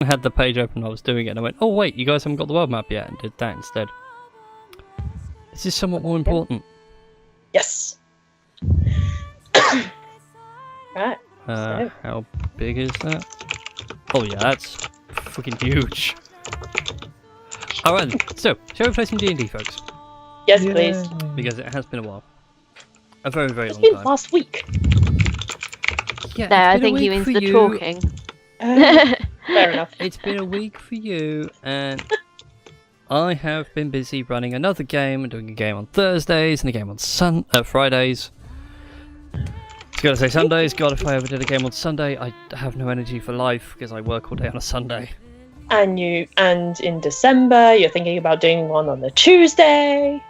I had the page open, I was doing it, and I went, oh wait, you guys haven't got the world map yet, and did that instead. This is somewhat more important. Yes. Right. So. How big is that? Oh yeah, that's fucking huge. Alright, so, shall we play some D&D, folks? Yes, please. Because it has been a while. A very, very It's long been time. last week. Yeah, No, I think he means the talking. Fair enough. It's been a week for you, and I have been busy running another game and doing a game on Thursdays and a game on Fridays. I was going to say Sundays. God, if I ever did a game on Sunday, I have no energy for life because I work all day on a Sunday. And in December, you're thinking about doing one on a Tuesday.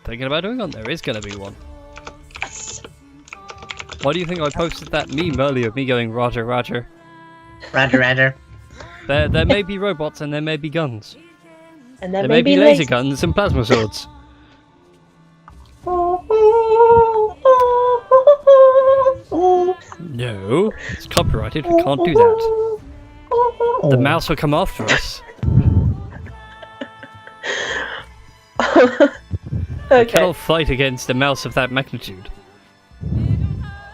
Thinking about doing one? There is going to be one. Yes. Why do you think I posted that meme earlier of me going Roger, Roger? Roger, Roger. There may be robots and there may be guns. And There may be laser guns and plasma swords. No, it's copyrighted. We can't do that. The mouse will come after us. We Okay. cannot fight against a mouse of that magnitude.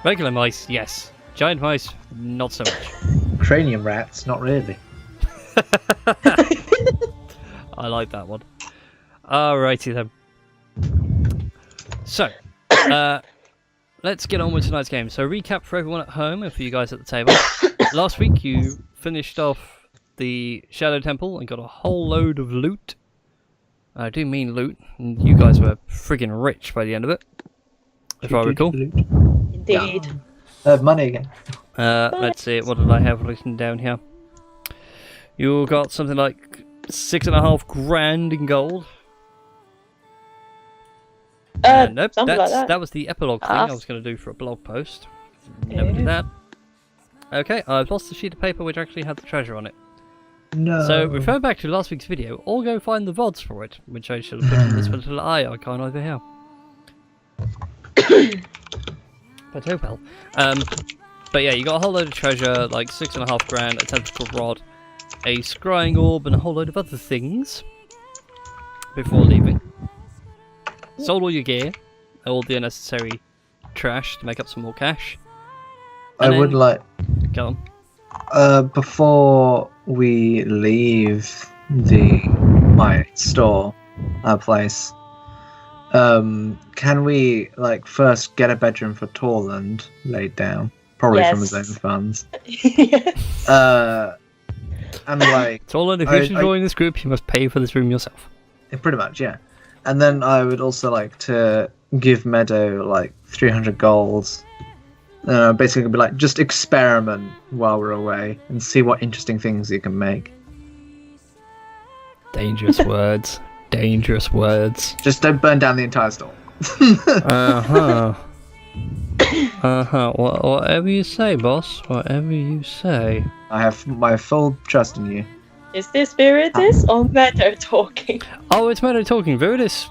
Regular mice, yes. Giant mice, not so much. Cranium rats, not really. I like that one. Alrighty then. So, let's get on with tonight's game. So, recap for everyone at home and for you guys at the table. Last week you finished off the Shadow Temple and got a whole load of loot. I do mean loot. And you guys were friggin' rich by the end of it, if I recall. Indeed. Money again. Let's see, what did I have written down here? You got something like 6.5 grand in gold. Nope, something like that. that was the epilogue thing I was going to do for a blog post. Never did that. Okay, I've lost the sheet of paper which actually had the treasure on it. No. So, refer back to last week's video, or go find the VODs for it, which I should have put in this little eye icon over here. But oh well. But yeah, you got a whole load of treasure, like 6.5 grand, a tentacle rod, a scrying orb, and a whole load of other things before leaving. Sold all your gear, all the unnecessary trash to make up some more cash. I would like... Go on. Before we leave my store, our place, can we, like, first get a bedroom for Torland laid down? Probably from his own funds. Yes. And, like... Torland, if you should join this group, you must pay for this room yourself. Pretty much, yeah. And then I would also like to give Meadow, like, 300 golds. Basically be like, just experiment while we're away and see what interesting things you can make. Dangerous words. Dangerous words. Just don't burn down the entire store. Whatever you say, boss. Whatever you say. I have my full trust in you. Is this Viridius or Meadow talking? Oh, it's Meadow talking. Viridius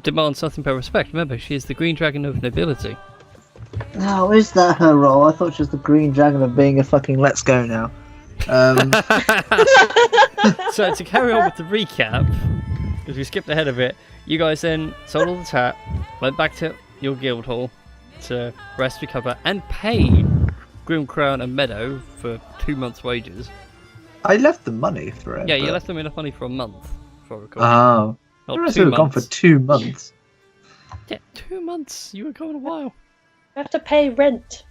demands nothing but respect. Remember, she is the green dragon of nobility. Oh, is that her role? I thought she was the green dragon of being a fucking let's go now. So to carry on with the recap, because we skipped ahead of it, you guys then sold all the tat, went back to your guild hall to rest, recover, and pay Grimcrown and Meadow for 2 months' wages. I left the money for it. Yeah, you left them enough money for a month, if I recall. Oh. Not I 2 have gone for months. 2 months. Yeah, 2 months. You were gone a while. I have to pay rent.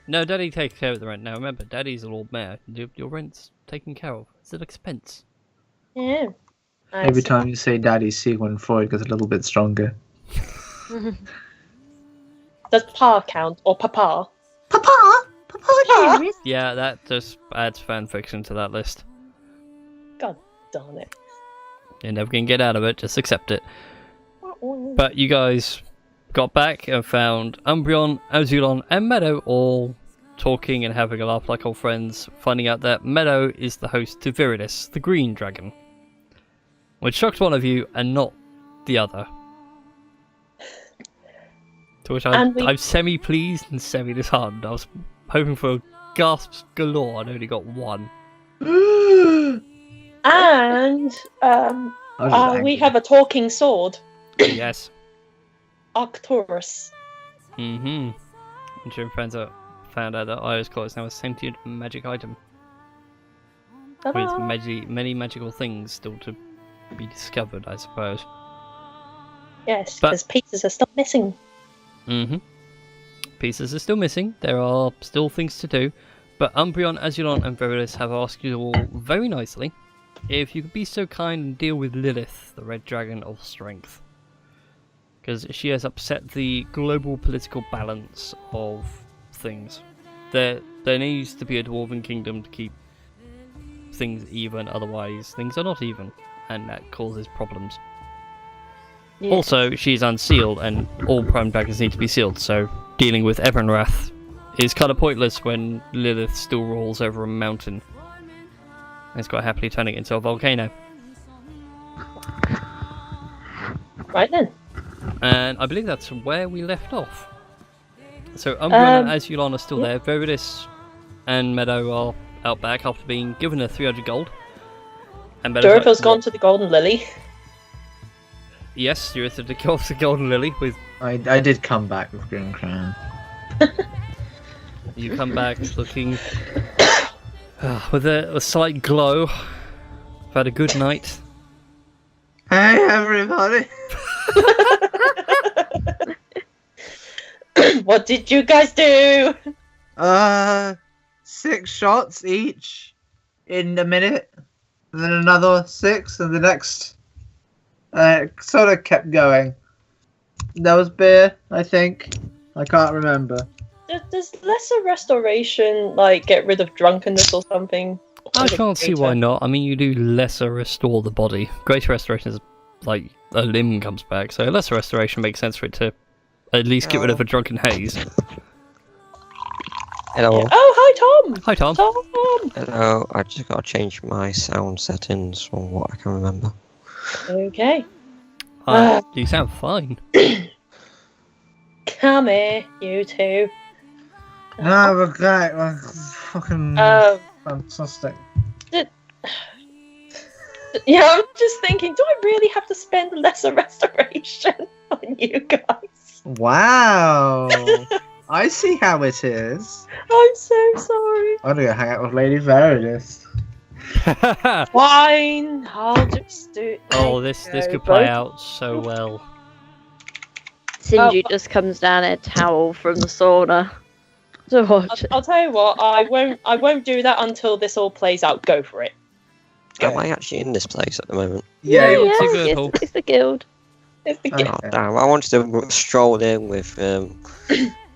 No, Daddy takes care of the rent now. Remember, Daddy's a Lord Mayor. Your rent's taken care of. It's an expense. Yeah. Every time you say Daddy, Sigmund Freud gets a little bit stronger. Does Pa count? Or Papa? Papa! Papa! Yeah, that just adds fan fiction to that list. God darn it. You're never gonna get out of it. Just accept it. But you guys got back and found Umbreon, Azulon, and Meadow all talking and having a laugh like old friends, finding out that Meadow is the host to Viridis, the green dragon. Which shocked one of you and not the other. To which I'm semi-pleased and semi-disheartened. I was hoping for gasps galore and only got one. And we have a talking sword. Yes. Arcturus. Mm-hmm. And Jim found out that Iris Claw is now a sentient magic item. Ta-da! With many magical things still to be discovered, I suppose. Yes, But- because pieces are still missing. Mm-hmm. Pieces are still missing. There are still things to do. But Umbreon, Azulon, and Verilis have asked you all very nicely if you could be so kind and deal with Lilith, the Red Dragon of Strength. Because she has upset the global political balance of things. There needs to be a Dwarven kingdom to keep things even, otherwise things are not even, and that causes problems. Yeah. Also, she's unsealed, and all Prime Dragons need to be sealed, so dealing with Evrenwrath is kind of pointless when Lilith still rolls over a mountain. And it's quite happily turning it into a volcano. Right then. And I believe that's where we left off. So Umbreon and Azulon are still there. Verilis and Meadow are out back after being given a 300 gold. And Meadow's Dorothy's like, gone to the Golden Lily. Yes, you're at the Golden Lily with... I did come back with Green Crown. You come back looking with a slight glow. I've had a good night. Hey everybody! What did you guys do? 6 shots each in a minute, and then another 6, and the next. Sort of kept going. There was beer, I think. I can't remember. Does lesser restoration like get rid of drunkenness or something? I can't see why not. I mean, you do lesser restore the body. Greater restoration is like a limb comes back, so lesser restoration makes sense for it to at least get rid of a drunken haze. Hello. Yeah. Oh, hi Tom. Hi, Tom. Tom. Hello. I just got to change my sound settings from what I can remember. Okay. Hi. You sound fine. Come here, you two. No, we're great. We're fucking fantastic. Yeah, I'm just thinking, do I really have to spend lesser restoration on you guys? Wow. I see how it is. I'm so sorry. I'm gonna go hang out with Lady Veritas. Fine, I'll just do it. Oh, this could play out so well. Sinju just comes down in a towel from the sauna to watch it. I'll tell you what, I won't do that until this all plays out. Go for it. Am I actually in this place at the moment? Yeah. Yeah. Yes, it's a good yes, haul. it's the guild. It's the Okay. gift. Oh, damn. I wanted to stroll in with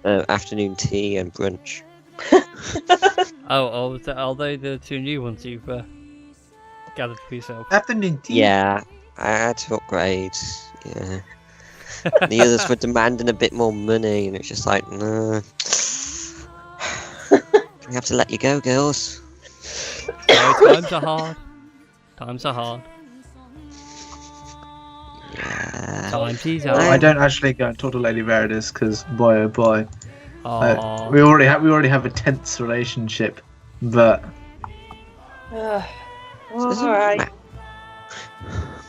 afternoon tea and brunch. Are they the 2 new ones you've gathered for yourself? Afternoon tea. Yeah, I had to upgrade. Yeah. The others were demanding a bit more money, and it's just like, no. We have to let you go, girls. No, times are hard. Times are hard. Yeah. Times is I hard. don't actually go and talk to Lady Veritas because boy oh boy, Aw. we already have a tense relationship. But Doesn't Alright. matter.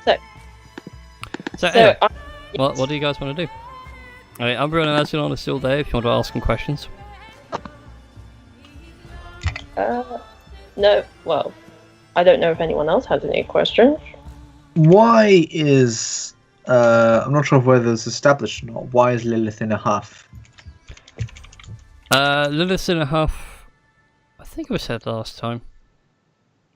So, So, anyway, I- what do you guys want to do? I mean, Umbreon and Azulon are still there if you want to ask them questions. no, well, I don't know if anyone else has any questions. why is I'm not sure whether it's established or not. Why is Lilith in a huff? Lilith in a huff. I think it was said last time.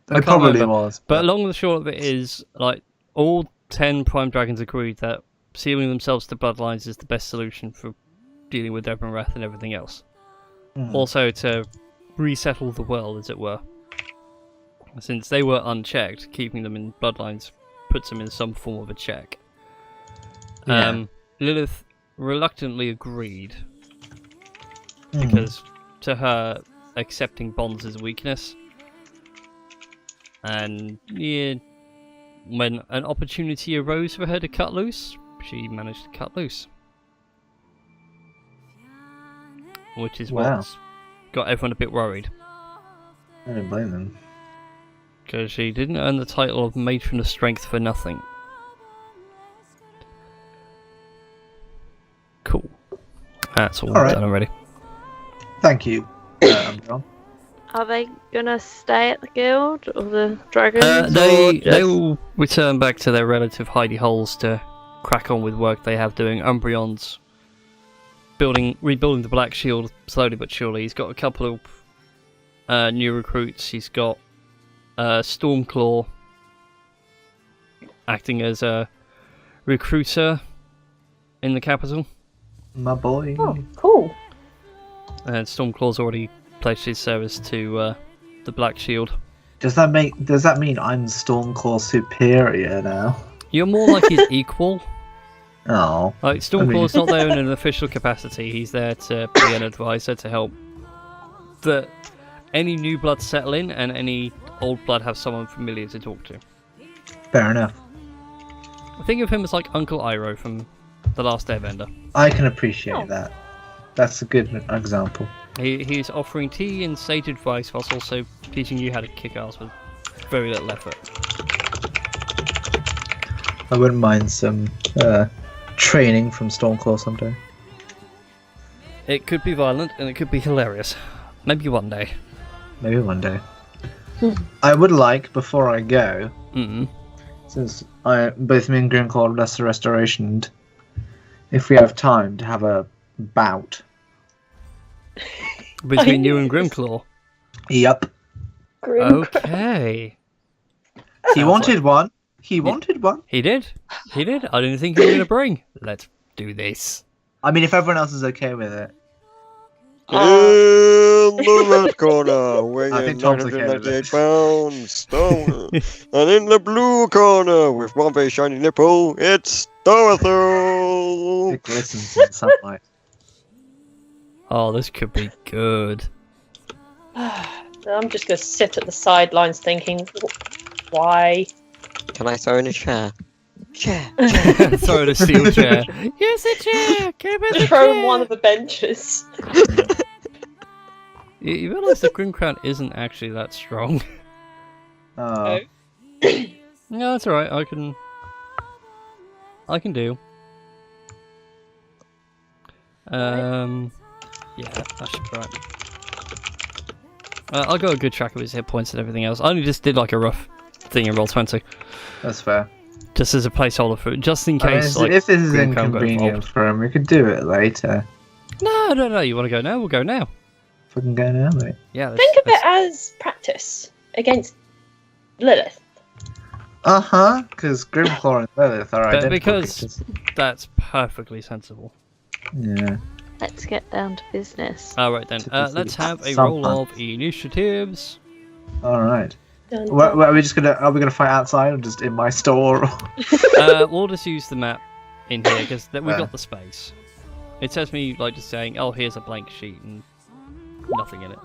I It can't probably remember. was. But long and the short of it is, like, all 10 Prime Dragons agreed that sealing themselves to bloodlines is the best solution for dealing with Evrenwrath and everything else. Also to resettle the world, as it were. Since they were unchecked, keeping them in bloodlines puts them in some form of a check. Yeah. Lilith reluctantly agreed, Mhm. because to her, accepting bonds is a weakness. And yeah, when an opportunity arose for her to cut loose, she managed to cut loose. Which is Wow. what's got everyone a bit worried. I don't blame them. Because she didn't earn the title of Matron of Strength for nothing. Cool. That's all Alright. done already. Thank you, Umbreon. Are they gonna stay at the guild or the dragons? They will return back to their relative hidey holes to crack on with work they have doing. Umbreon's rebuilding the Black Shield slowly but surely. He's got a couple of new recruits. He's got Stormclaw acting as a recruiter in the capital. My boy. Oh, cool. And Stormclaw's already pledged his service to the Black Shield. Does that mean I'm Stormclaw superior now? You're more like his equal. Oh. Like, Stormclaw's not there in an official capacity. He's there to be an advisor to help any new blood settle in and any old blood have someone familiar to talk to. Fair enough. Think of him as like Uncle Iroh from The Last Airbender. I can appreciate that. That's a good example. He's offering tea and sage advice whilst also teaching you how to kick ass with very little effort. I wouldn't mind some training from Stormclaw someday. It could be violent and it could be hilarious. Maybe one day. Maybe one day. I would like, before I go, since both me and Grimclaw are Lesser Restoration, if we have time to have a bout. Between you and Grimclaw? Yep. Okay. He wanted one. He wanted one. He did. He did. I didn't think he was going to bring. Let's do this. I mean, if everyone else is okay with it. In the red corner, I weighing think Tom's okay with 998 it. pounds, and in the blue corner, with one very shiny nipple, it's Dorothel! It glistens in sunlight. Oh, this could be good. I'm just going to sit at the sidelines thinking, why? Can I throw in a chair? Chair! Throw in a steel chair. Yes, a chair! Give me the Throw chair! in one of the benches. You realise the Grim Crown isn't actually that strong. Oh. No, that's alright. I can do. Yeah, that should be right. I'll go a good track of his hit points and everything else. I only just did like a rough thing in roll 20. That's fair. Just as a placeholder for just in I mean, case. Like, if this is Grim Crown got inconvenient involved. for him, we could do it later. No. You want to go now? We'll go now. If we can go now, mate. Yeah. Think of it as practice against Lilith. Because Grimclaw and Lilith are But identical because creatures. that's perfectly sensible. Yeah. Let's get down to business. Alright then, To let's have a some roll fun. of initiatives. Alright. Dun, Are dun. we gonna fight outside or just in my store? We'll just use the map in here because we've got the space. It says me like just saying, oh, here's a blank sheet and nothing in it.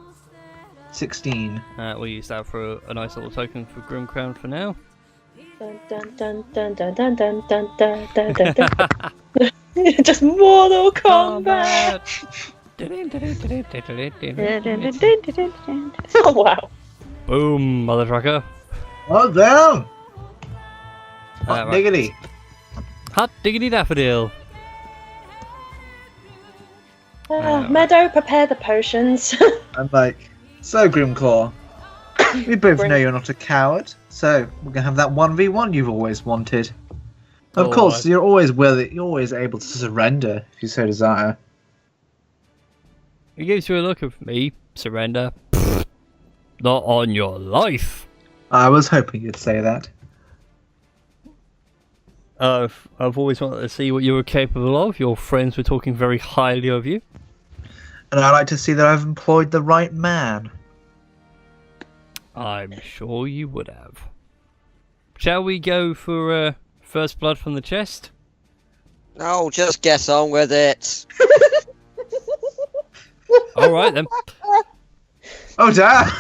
16. We'll use that for a nice little token for Grim Crown for now. Dun, dun, dun, dun, dun, dun, dun, dun, dun, dun, dun, dun. Just Mortal Kombat! Oh wow. Boom, mother trucker. Oh, damn! Hot Right. diggity. Hot diggity daffodil. Meadow, prepare the potions. I'm like, so Grimclaw, we both know you're not a coward, so we're gonna have that 1v1 you've always wanted. Of Oh, course, you're always able to surrender if you so desire. He gives you a look of me. Surrender. Pfft, not on your life. I was hoping you'd say that. I've always wanted to see what you were capable of. Your friends were talking very highly of you. And I like to see that I've employed the right man. I'm sure you would have. Shall we go for first blood from the chest? No, just get on with it. All right then. Oh, damn!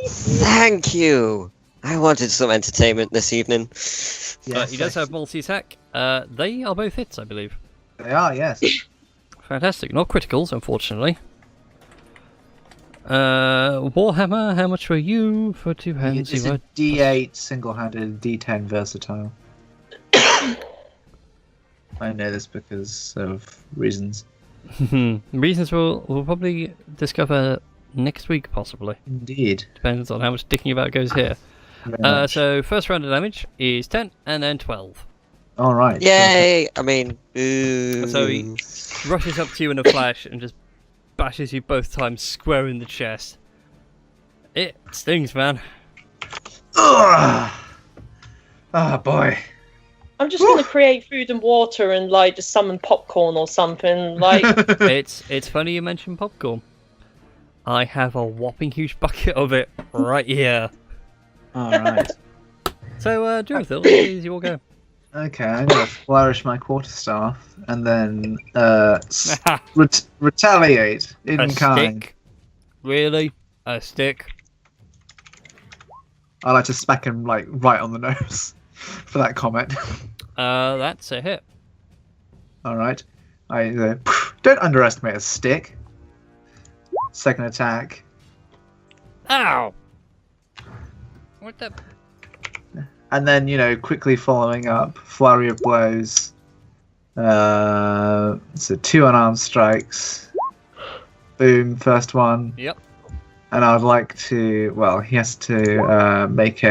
Thank you. I wanted some entertainment this evening. Yes, He does have multi-attack. They are both hits, I believe. They are, yes. Fantastic. Not criticals, unfortunately. Warhammer, how much were you for 2 hands? It's You a D8 single-handed, D10 versatile. I know this because of reasons. Reasons we'll probably discover next week, possibly. Indeed. Depends on how much dicking about goes here. Very much. So first round of damage is 10 and then 12. All right. Yay! I mean, ooh. So he rushes up to you in a flash and just bashes you both times square in the chest. It stings, man. Ugh. Oh boy. I'm just gonna create food and water and like just summon popcorn or something. Like It's funny you mentioned popcorn. I have a whopping huge bucket of it right here. All right. So, Jonathan, please, you all go. Okay, I'm gonna flourish my quarterstaff and then retaliate in A kind. stick? Really? A stick? I like to smack him like right on the nose for that comment. That's a hit. All right. Don't underestimate a stick. Second attack. Ow! What the? And then, quickly following up, flurry of blows. So 2 unarmed strikes. Boom, first one. Yep. And I'd like to, well, he has to make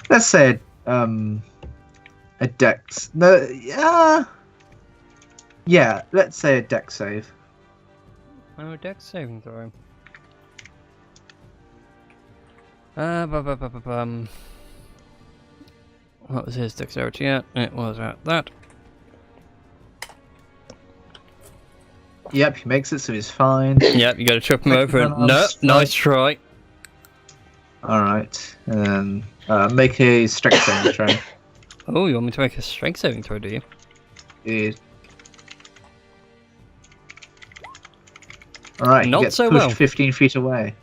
let's say, a dex. No, yeah, let's say a dex save. Oh, dex saving throw. What was his dexterity at? It was at that. Yep, he makes it, so he's fine. Yep, you gotta trip him over and... No, nice try. Alright, and then make a strength saving throw. Oh, you want me to make a strength saving throw, do you? Yeah. Alright, he Not gets so pushed well. 15 feet away.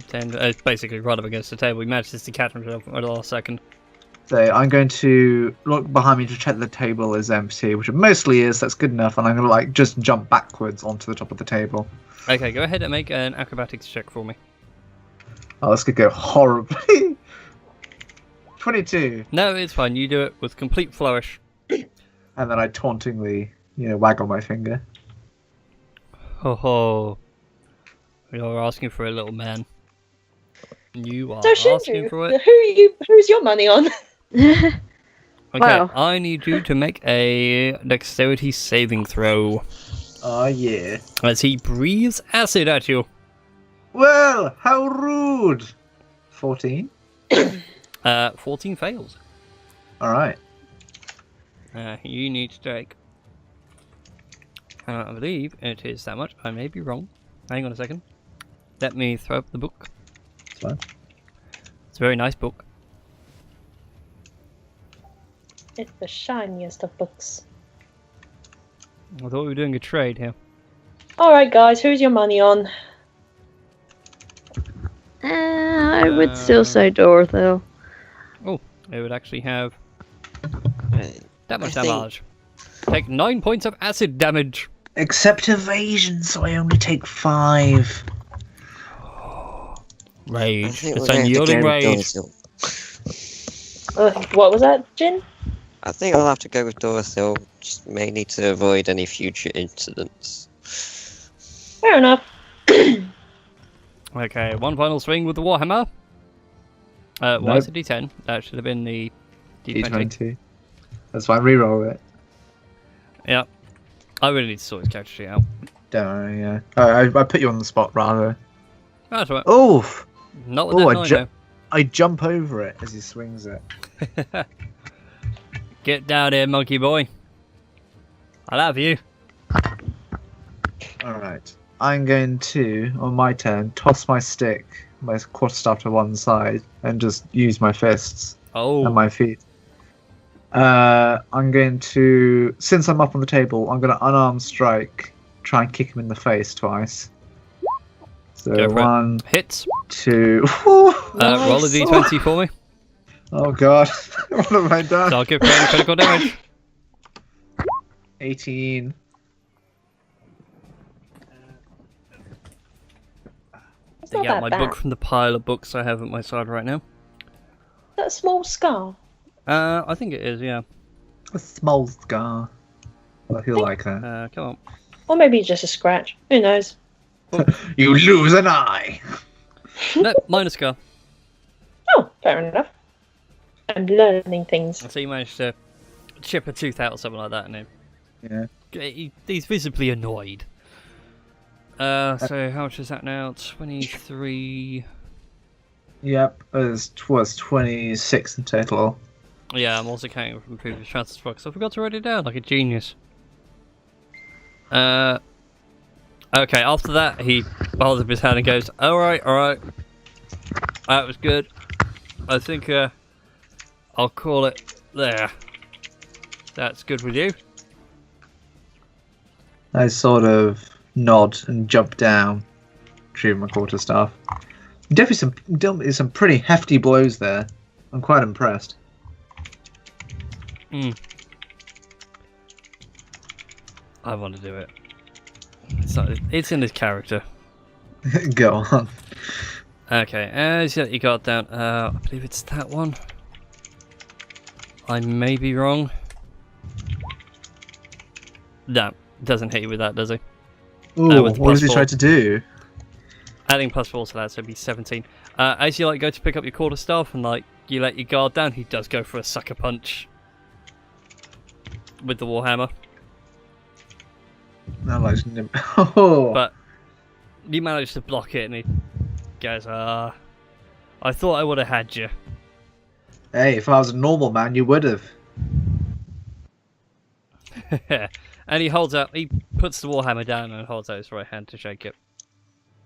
10, it's basically right up against the table. He manages to catch himself at the last second. So I'm going to look behind me to check the table is empty, which it mostly is, that's good enough, and I'm going to just jump backwards onto the top of the table. Okay, go ahead and make an acrobatics check for me. Oh, this could go horribly. 22. No, it's fine. You do it with complete flourish. And then I tauntingly, waggle my finger. Ho ho. You're asking for a little man. You are so asking for Shinju, it. who's your money on? Okay, Wow. I need you to make a dexterity saving throw Oh, yeah. as he breathes acid at you. Well, how rude. 14. 14 fails. Alright. You need to take... I believe it is that much. I may be wrong. Hang on a second. Let me throw up the book. It's fine. It's a very nice book. It's the shiniest of books. I thought we were doing a trade here. Alright guys, who's your money on? I would still say Dorothy. Oh, it would actually have that much I think- damage. Take 9 points of acid damage. Except evasion, so I only take 5. I Rage. think It's we're going to unyielding go with rage. Dorothy. What was that, Jin? I think I'll have to go with Dorothy, just mainly to avoid any future incidents. Fair enough. Okay, one final swing with the Warhammer. Why is it D10? That should have been the D20. D20. That's why I reroll it. Yeah. I really need to sort this character sheet out. Don't worry, yeah. I put you on the spot, rather. That's right. Oof! Not with Oh, that nine, I jump over it as he swings it. though. Get down here, monkey boy. I love you. Alright. I'm going to, on my turn, toss my stick, my quarterstaff to one side, and just use my fists Oh. and my feet. I'm going to, since I'm up on the table, I'm going to unarmed strike, try and kick him in the face twice. So Go for it. 1, Hits. 2. Roll a Nice. D20 for me. Oh god, what have I done? So I'll give Crane critical damage. 18. Dig out my book from the pile of books I have at my side right now. Is that a small scar? I think it is, yeah. A small scar. I feel like that. Come on. Or maybe just a scratch. Who knows? You lose an eye! No, minor scar. Oh, fair enough. I'm learning things. So you managed to chip a tooth out or something like that, and Yeah. he's visibly annoyed. So how much is that now? 23. Yep, it was 26 in total. Yeah, I'm also counting from previous transfers because I forgot to write it down like a genius. Okay, after that he holds up his hand and goes, alright, that was good. I think I'll call it there. That's good with you? I sort of nod and jump down, retrieve my quarterstaff. Definitely some pretty hefty blows there. I'm quite impressed. I want to do it. It's in his character. Go on. Okay, as you got down, I believe it's that one. I may be wrong. No, doesn't hit you with that, does he? Ooh, with what does he +4. try to do? Adding +4 to that, so it'd be 17. As you go to pick up your quarterstaff and you let your guard down, he does go for a sucker punch with the warhammer. But You manage to block it, and he goes, I thought I would have had you. hey, if I was a normal man, you would have. And he puts the warhammer down and holds out his right hand to shake it.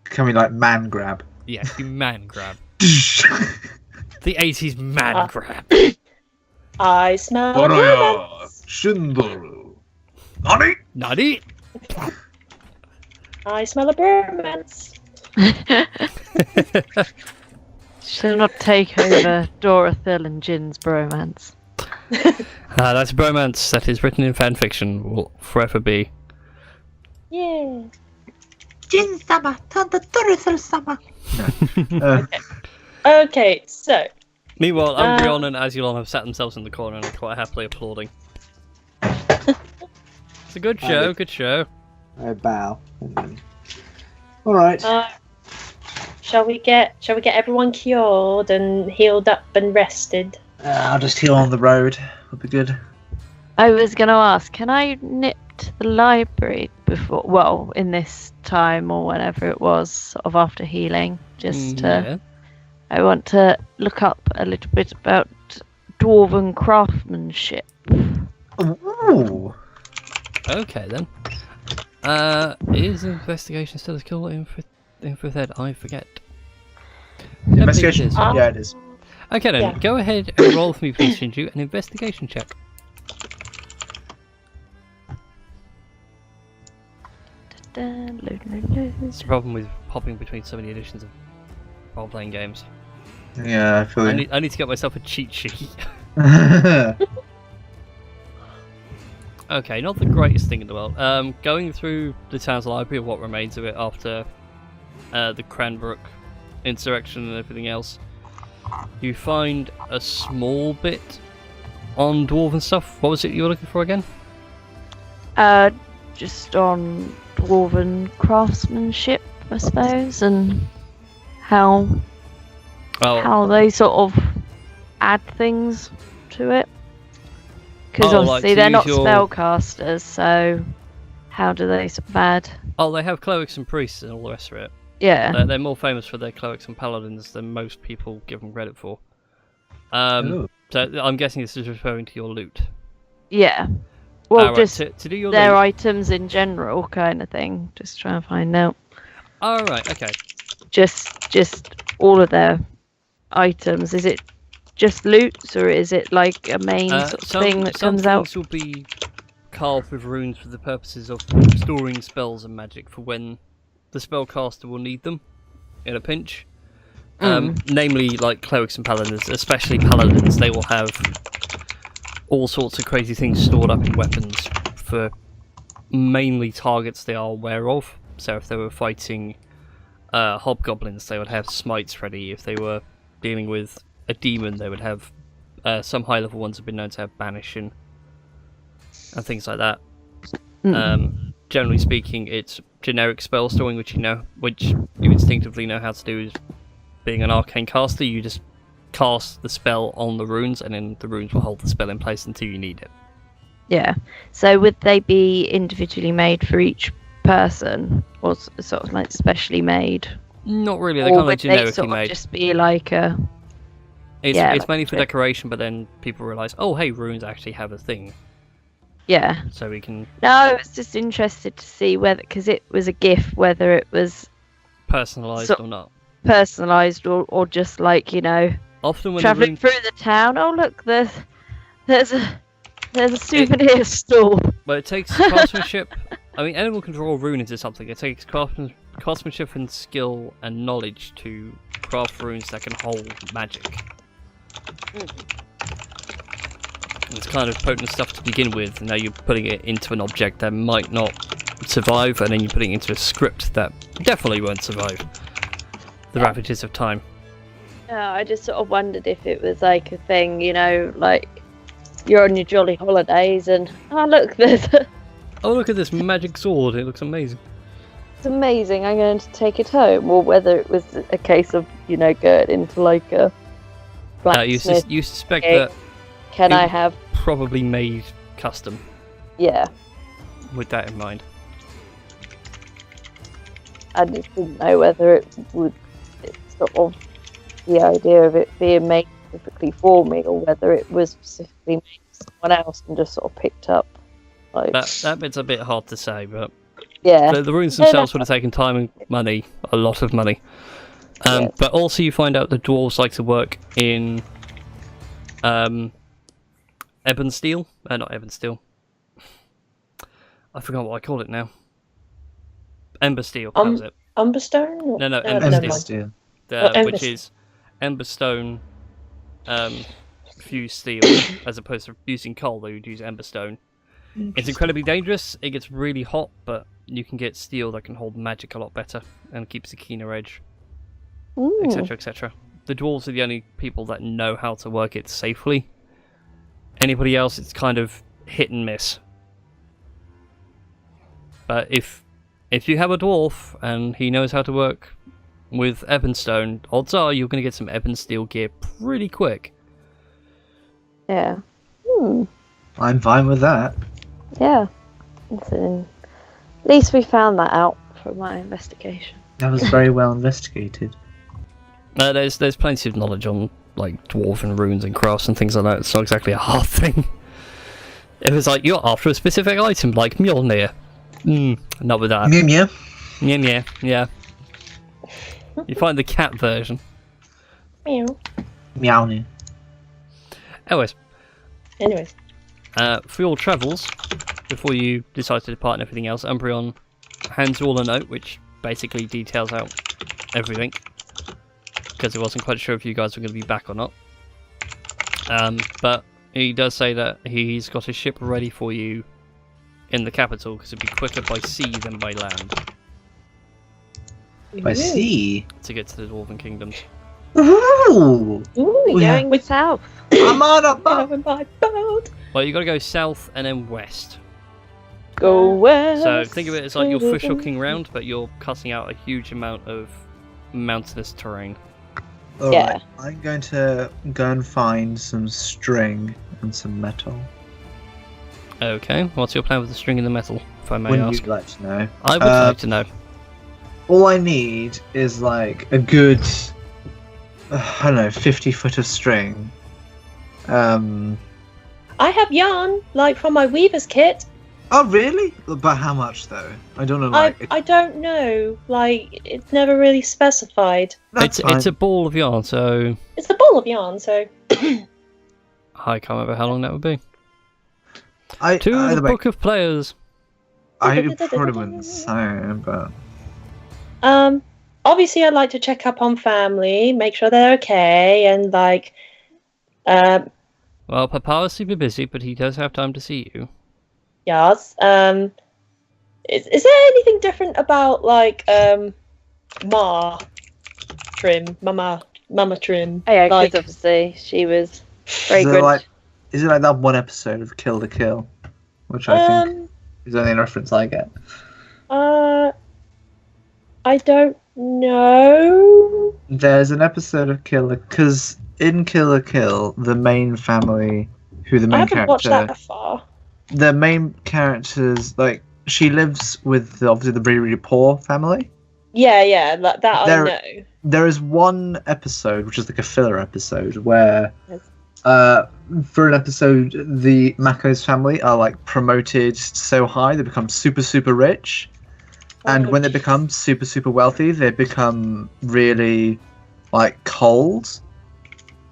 Can we man grab? Yes, you man grab. The 80s man grab. I smell romance. Shindoru. Nani? Nani? I smell a bromance. Shall not take over Dorothil and Jin's bromance. That's a bromance that is written in fanfiction, will forever be. Yeah. Jin-sama, Tanta Dorothil-sama. No. Okay, so. Meanwhile, Umbreon and Azulon have sat themselves in the corner and are quite happily applauding. It's a good show, good show. I bow. Alright. Shall we get everyone cured and healed up and rested? I'll just heal on the road. Would be good. I was going to ask, can I nip to the library before, well, in this time or whenever it was, sort of after healing, just Yeah. I want to look up a little bit about Dwarven craftsmanship. Ooh. Okay then. Is investigation still a skill in 5th ed? I forget. Investigation? Yeah, Yeah, it is. okay then, Yeah. go ahead and roll for me, please, Shinju, an investigation check. It's the problem with hopping between so many editions of role-playing games. Yeah, I feel I need to get myself a cheat sheet. Okay, not the greatest thing in the world. Going through the town's library, or what remains of it after the Cranbrook insurrection and everything else, you find a small bit on Dwarven stuff. What was it you were looking for again? Just on craftsmanship, I suppose, and how they sort of add things to it. Because obviously they're not spellcasters, so how do they sort of add? Oh, they have clerics and priests and all the rest of it. Yeah. They're more famous for their clerics and paladins than most people give them credit for. So I'm guessing this is referring to your loot. Yeah. Well, right, just to do your their loot. items in general, kind of thing. Just trying to find out. Oh, right, okay. Just all of their items. Is it just loots, or is it like a main sort of thing that comes out? Some things will be carved with runes for the purposes of storing spells and magic for when the spellcaster will need them in a pinch. Namely, like clerics and paladins, especially paladins, they will have all sorts of crazy things stored up in weapons for mainly targets they are aware of. So if they were fighting hobgoblins, they would have smites ready. If they were dealing with a demon, they would have some high-level ones have been known to have banishing and things like that. Generally speaking, it's generic spell storing, which you instinctively know how to do. Is being an arcane caster, you just cast the spell on the runes, and then the runes will hold the spell in place until you need it. Yeah. So would they be individually made for each person, or sort of like specially made? Not really. They're kind of generically sort of made. Just be like a. It's mainly for decoration, but then people realise, oh, hey, runes actually have a thing. Yeah. So we can. No, I was just interested to see whether, because it was a gift, whether it was personalised or not. Personalised or just like, often when travelling through the town. Oh look, there's a souvenir store. Well, it takes craftsmanship. I mean, anyone can draw a rune into something. It takes craftsmanship and skill and knowledge to craft runes that can hold magic. It's kind of potent stuff to begin with, and now you're putting it into an object that might not survive, and then you're putting it into a script that definitely won't survive the ravages of time. No, I just sort of wondered if it was like a thing, like you're on your jolly holidays and look, oh, look at this magic sword, it looks amazing. It's amazing, I'm going to take it home, or whether it was a case of, going into like a blacksmith. You suspect that can I have probably made custom. Yeah. With that in mind. I just didn't know whether it's sort of the idea of it being made specifically for me, or whether it was specifically made for someone else and just sort of picked up. Like that bit's a bit hard to say, but yeah, the runes themselves would have taken time and money, a lot of money. Yes. But also you find out the dwarves like to work in ebon steel. Not ebon steel. I forgot what I call it now. Ember steel, that was it. Umberstone? No, ember steel. Ember Which is emberstone fused steel, as opposed to using coal, they would use emberstone. It's incredibly dangerous, it gets really hot, but you can get steel that can hold magic a lot better and keeps a keener edge, etc, etc. The dwarves are the only people that know how to work it safely. Anybody else, it's kind of hit and miss. But if you have a dwarf and he knows how to work with ebonstone, odds are you're going to get some ebon steel gear pretty quick. Yeah. I'm fine with that. Yeah. So, at least we found that out from my investigation. That was very well investigated. There's plenty of knowledge on like dwarven runes and crafts and things like that. It's not exactly a hard thing. It was like you're after a specific item, like Mjolnir. Not with that. Mew. Yeah. You find the cat version. Meow. Meow. Anyways. For your travels, before you decide to depart and everything else, Umbreon hands you all a note which basically details out everything, because he wasn't quite sure if you guys were going to be back or not. But he does say that he's got a ship ready for you in the capital, because it'd be quicker by sea than by land. By sea? To get to the Dwarven Kingdoms. Ooh! Ooh, going south. I'm on a boat! On my boat. Well, you got to go south and then west. Go west. So think of it as like you're fish hooking round, but you're cutting out a huge amount of mountainous terrain. Alright, I'm going to go and find some string and some metal. Okay, what's your plan with the string and the metal, if I may Wouldn't ask? you like to know? I would like to know. All I need is like a good, I don't know, 50 foot of string. I have yarn, like from my weaver's kit. Oh really? But how much though? I don't know. Like I don't know. Like it's never really specified. It's a ball of yarn, so It's a ball of yarn, so. I can't remember how long that would be. to the book of players. I probably wouldn't say, but Obviously I'd like to check up on family, make sure they're okay, and like Well, Papa is super busy, but he does have time to see you. yes. Is there anything different about like Mama Trim. Oh, yeah, because Like, obviously she was Is fragrant. it like that one episode of Kill the Kill, which I think is the only reference I get? I don't know. There's an episode of because in Kill the Kill, the main family, who the I main haven't watched character, that far. the main characters, like she lives with obviously the really really poor family. Yeah, that I know. There is one episode which is like a filler episode where, Yes. for an episode, the Mako's family are like promoted so high they become super super rich. And when they become super, super wealthy, they become really, like, cold.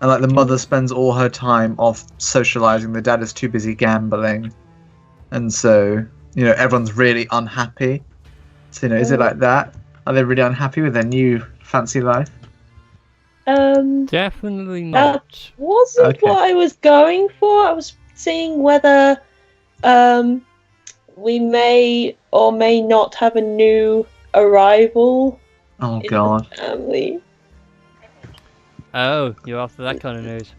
And, like, the mother spends all her time off socializing. The dad is too busy gambling. And so, everyone's really unhappy. So, is it like that? Are they really unhappy with their new fancy life? Definitely not. That wasn't what I was going for. I was seeing whether we may or may not have a new arrival Oh, in God. the family. Oh, you're after that kind of news.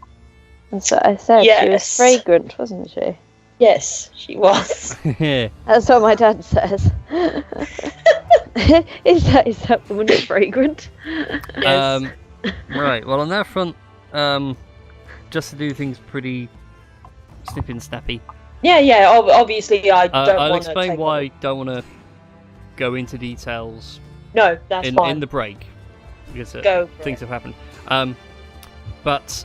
And so I said she was Yes. fragrant, wasn't she? Yes, she was. Yeah. That's what my dad says. is that woman fragrant? Yes. Right, well on that front, just to do things pretty snippy and snappy, Obviously, I don't I'll want to explain take why I on- don't want to go into details No, that's in fine. the break, because Go for things it. have happened. But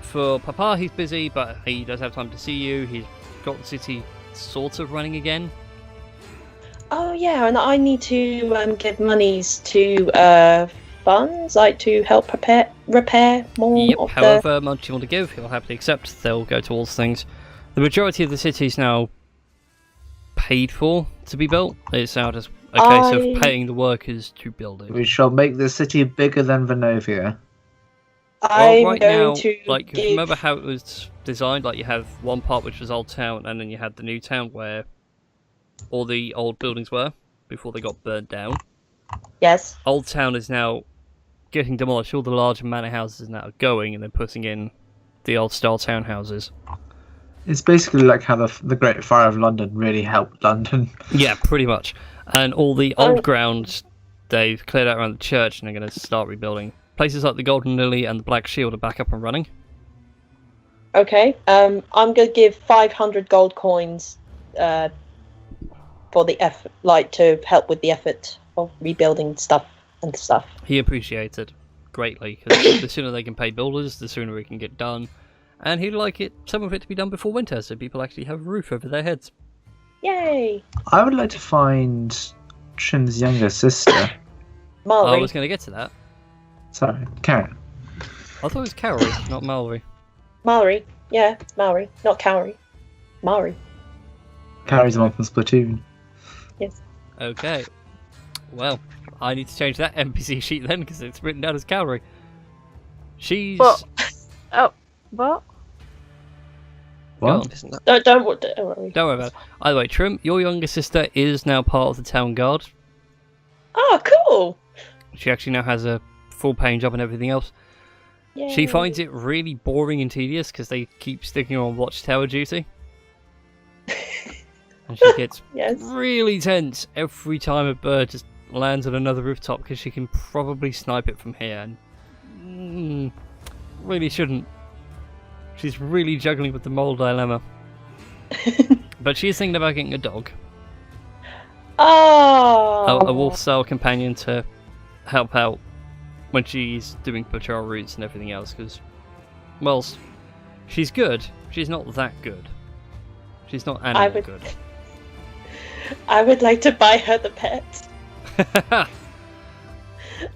for Papa, he's busy, but he does have time to see you. He's got the city sort of running again. Oh yeah, and I need to give monies to funds, like to help repair more Yep, of however much you want to give, he'll happily accept. They'll go towards things. The majority of the city is now paid for to be built. It's now just a case of paying the workers to build it. We shall make the city bigger than Venovia. I'm right going now, to like, give... remember how it was designed? Like, you have one part which was Old Town, and then you had the New Town where all the old buildings were before they got burnt down. Yes. Old Town is now getting demolished. All the larger manor houses are now going, and they're putting in the old-style townhouses. It's basically like how the Great Fire of London really helped London. Yeah, pretty much. And all the old ground, they've cleared out around the church, and they're going to start rebuilding. Places like the Golden Lily and the Black Shield are back up and running. Okay. I'm going to give 500 gold coins for the effort, like to help with the effort of rebuilding stuff. He appreciates it greatly, because the sooner they can pay builders, the sooner it can get done. And he'd like some of it to be done before winter, so people actually have a roof over their heads. Yay! I would like to find Trim's younger sister. Mallory. I was going to get to that. Sorry, Karen. I thought it was Carol, not Mallory. Mallory. Yeah, Mallory. Not Cowrie. Mallory. Carrie's the one from Splatoon. Yes. Okay. Well, I need to change that NPC sheet then, because it's written down as Calorie. She's... What? Oh, what? Go on. What? Isn't that Don't worry. Don't worry about it. Either way, Trim, your younger sister is now part of the town guard. Oh, cool! She actually now has a full-paying job and everything else. Yay. She finds it really boring and tedious because they keep sticking her on watchtower duty. And she gets Yes. really tense every time a bird just lands on another rooftop because she can probably snipe it from here. And really shouldn't. She's really juggling with the mole dilemma. But she's thinking about getting a dog. Oh. A wolf-style companion to help out when she's doing patrol routes and everything else, because, well, she's good, she's not that good. She's not animal good. I would like to buy her the pet.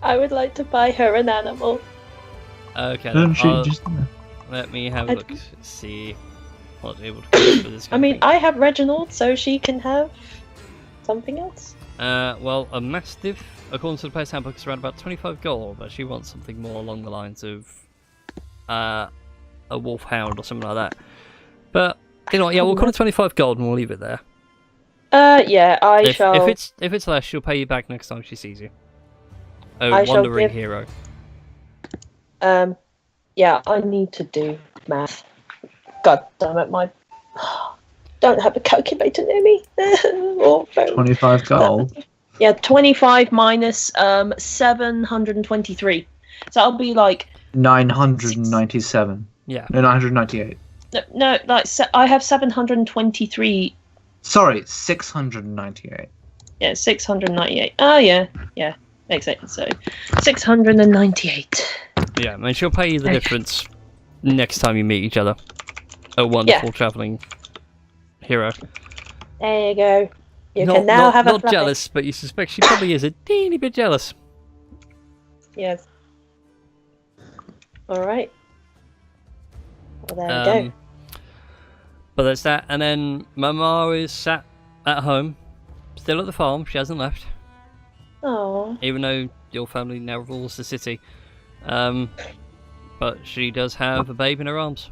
I would like to buy her an animal. Okay, Don't she then, just... let me have a look, see what's able to come up with this I kind mean, of thing. I have Reginald, so she can have something else. Well, a Mastiff, according to the player's handbook, is around about 25 gold, but she wants something more along the lines of a Wolfhound or something like that. But, you know what, yeah, we'll call it 25 gold and we'll leave it there. Yeah, I shall. If it's less, she'll pay you back next time she sees you. wandering hero. Yeah, I need to do math. God damn it, don't have a calculator near me. Or phone. 25 gold. Yeah, 25 minus 723. So I'll be like 997. Yeah. No, 998. No, like I have 723. Sorry, 698. Yeah, 698. Oh yeah, exactly. So 698. Yeah, and she'll pay you the difference next time you meet each other. A wonderful travelling hero. There you go. You can now have a not jealous, but you suspect she probably is a teeny bit jealous. Yes. All right. Well, there we go. But that's that, and then Mama is sat at home, still at the farm. She hasn't left. Oh. Even though your family now rules the city, but she does have a babe in her arms.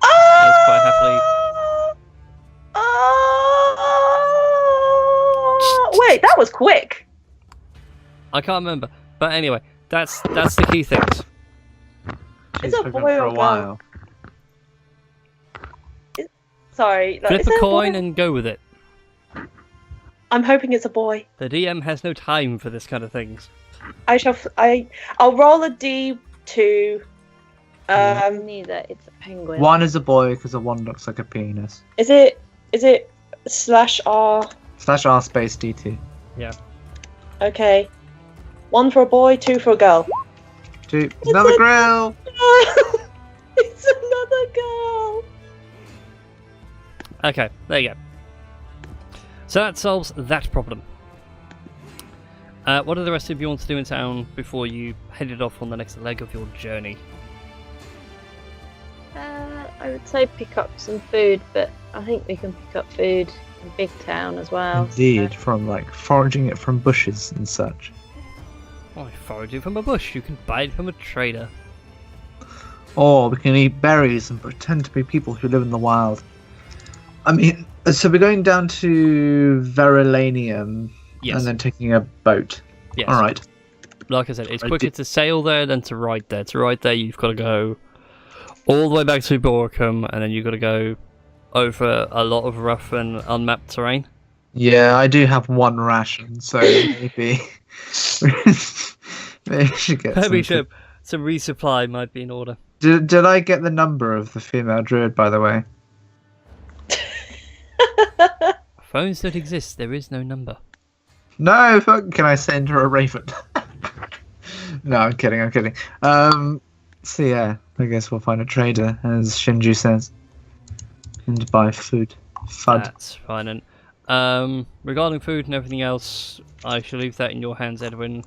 It's quite happily. Wait, that was quick. I can't remember, but anyway, that's the key things. It's a boy for a while. Sorry. Flip a coin and go with it. I'm hoping it's a boy. The DM has no time for this kind of things. I'll roll a D2. Neither. It's a penguin. One is a boy because a one looks like a penis. Is it /R? /R space D2. Yeah. Okay. 1 for a boy, 2 for a girl. 2. Another girl. It's another girl. Okay, there you go. So that solves that problem. What do the rest of you want to do in town before you headed off on the next leg of your journey? I would say pick up some food, but I think we can pick up food in Big Town as well. Indeed, so. from like foraging it from bushes and such. Oh, I foraged it from a bush. You can buy it from a trader. Or we can eat berries and pretend to be people who live in the wild. I mean, so we're going down to Verilanium and then taking a boat. Yes. All right. Like I said, it's quicker to sail there than to ride there. To ride there, you've got to go all the way back to Boracum, and then you've got to go over a lot of rough and unmapped terrain. Yeah, I do have 1 ration, so maybe maybe we should get some resupply might be in order. Did I get the number of the female druid, by the way? Phones don't exist. There is no number. No, can I send her a raven? No, I'm kidding. So yeah, I guess we'll find a trader, as Shinju says, and buy food. Fud. That's fine. And regarding food and everything else, I shall leave that in your hands, Edwin.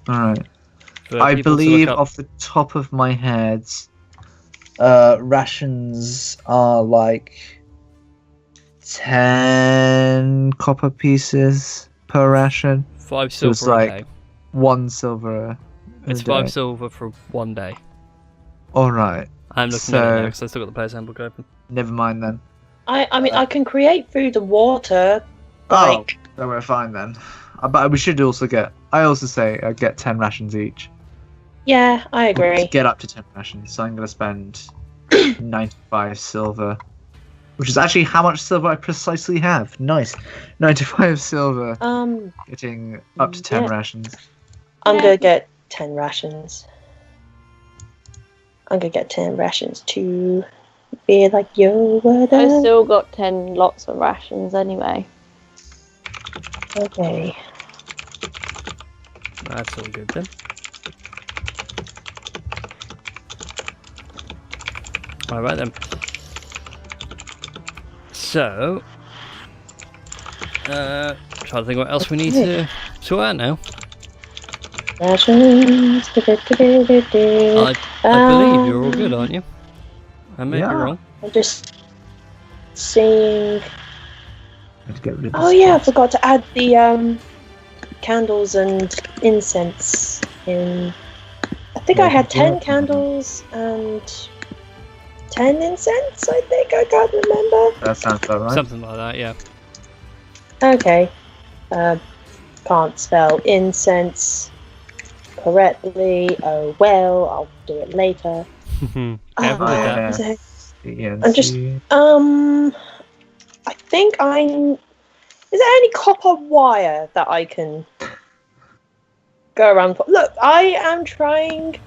All right. I believe off the top of my head, rations are like 10 copper pieces per ration. 5 silver so it's a day. 1 silver. It's 5 silver for 1 day. All right. I'm looking at it now because I still got the player's handbook open. Never mind then. I mean, I can create food and water. Then we're fine then. But we should also get. I also say get 10 rations each. Yeah, I agree. Get up to 10 rations. So I'm going to spend 95 silver. Which is actually how much silver I precisely have. Nice. 95 silver. Getting up to 10 rations. I'm going to get 10 rations. I'm going to get 10 rations to be like, yo, what I've up? still got 10 lots of rations anyway. Okay. That's all good then. Alright then. So, trying to think what else we need to sort out now. Rations. I believe you're all good, aren't you? I may be wrong. I'm just seeing. Let's get rid of Oh yeah, I forgot to add the candles and incense in. I think I had 10 candles and 10 incense. I think I can't remember. That sounds about right. Something like that, yeah. Okay. can't spell incense correctly. Oh well, I'll do it later. Careful with that. I'm just I think I'm. Is there any copper wire that I can go around for? Look, I am trying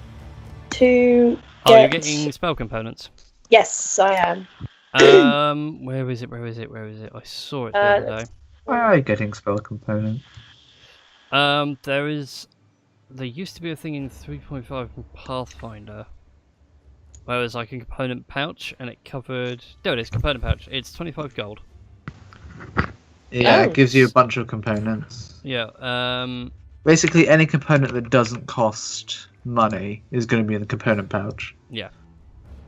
to get... Oh, you're getting spell components? Yes, I am. Where is it? I saw it the other day. Why are you getting spell components? There used to be a thing in 3.5 in Pathfinder where it was like a component pouch and it covered... There it is, component pouch. It's 25 gold. Yeah, it gives you a bunch of components. Yeah, Basically, any component that doesn't cost money is going to be in the component pouch. Yeah.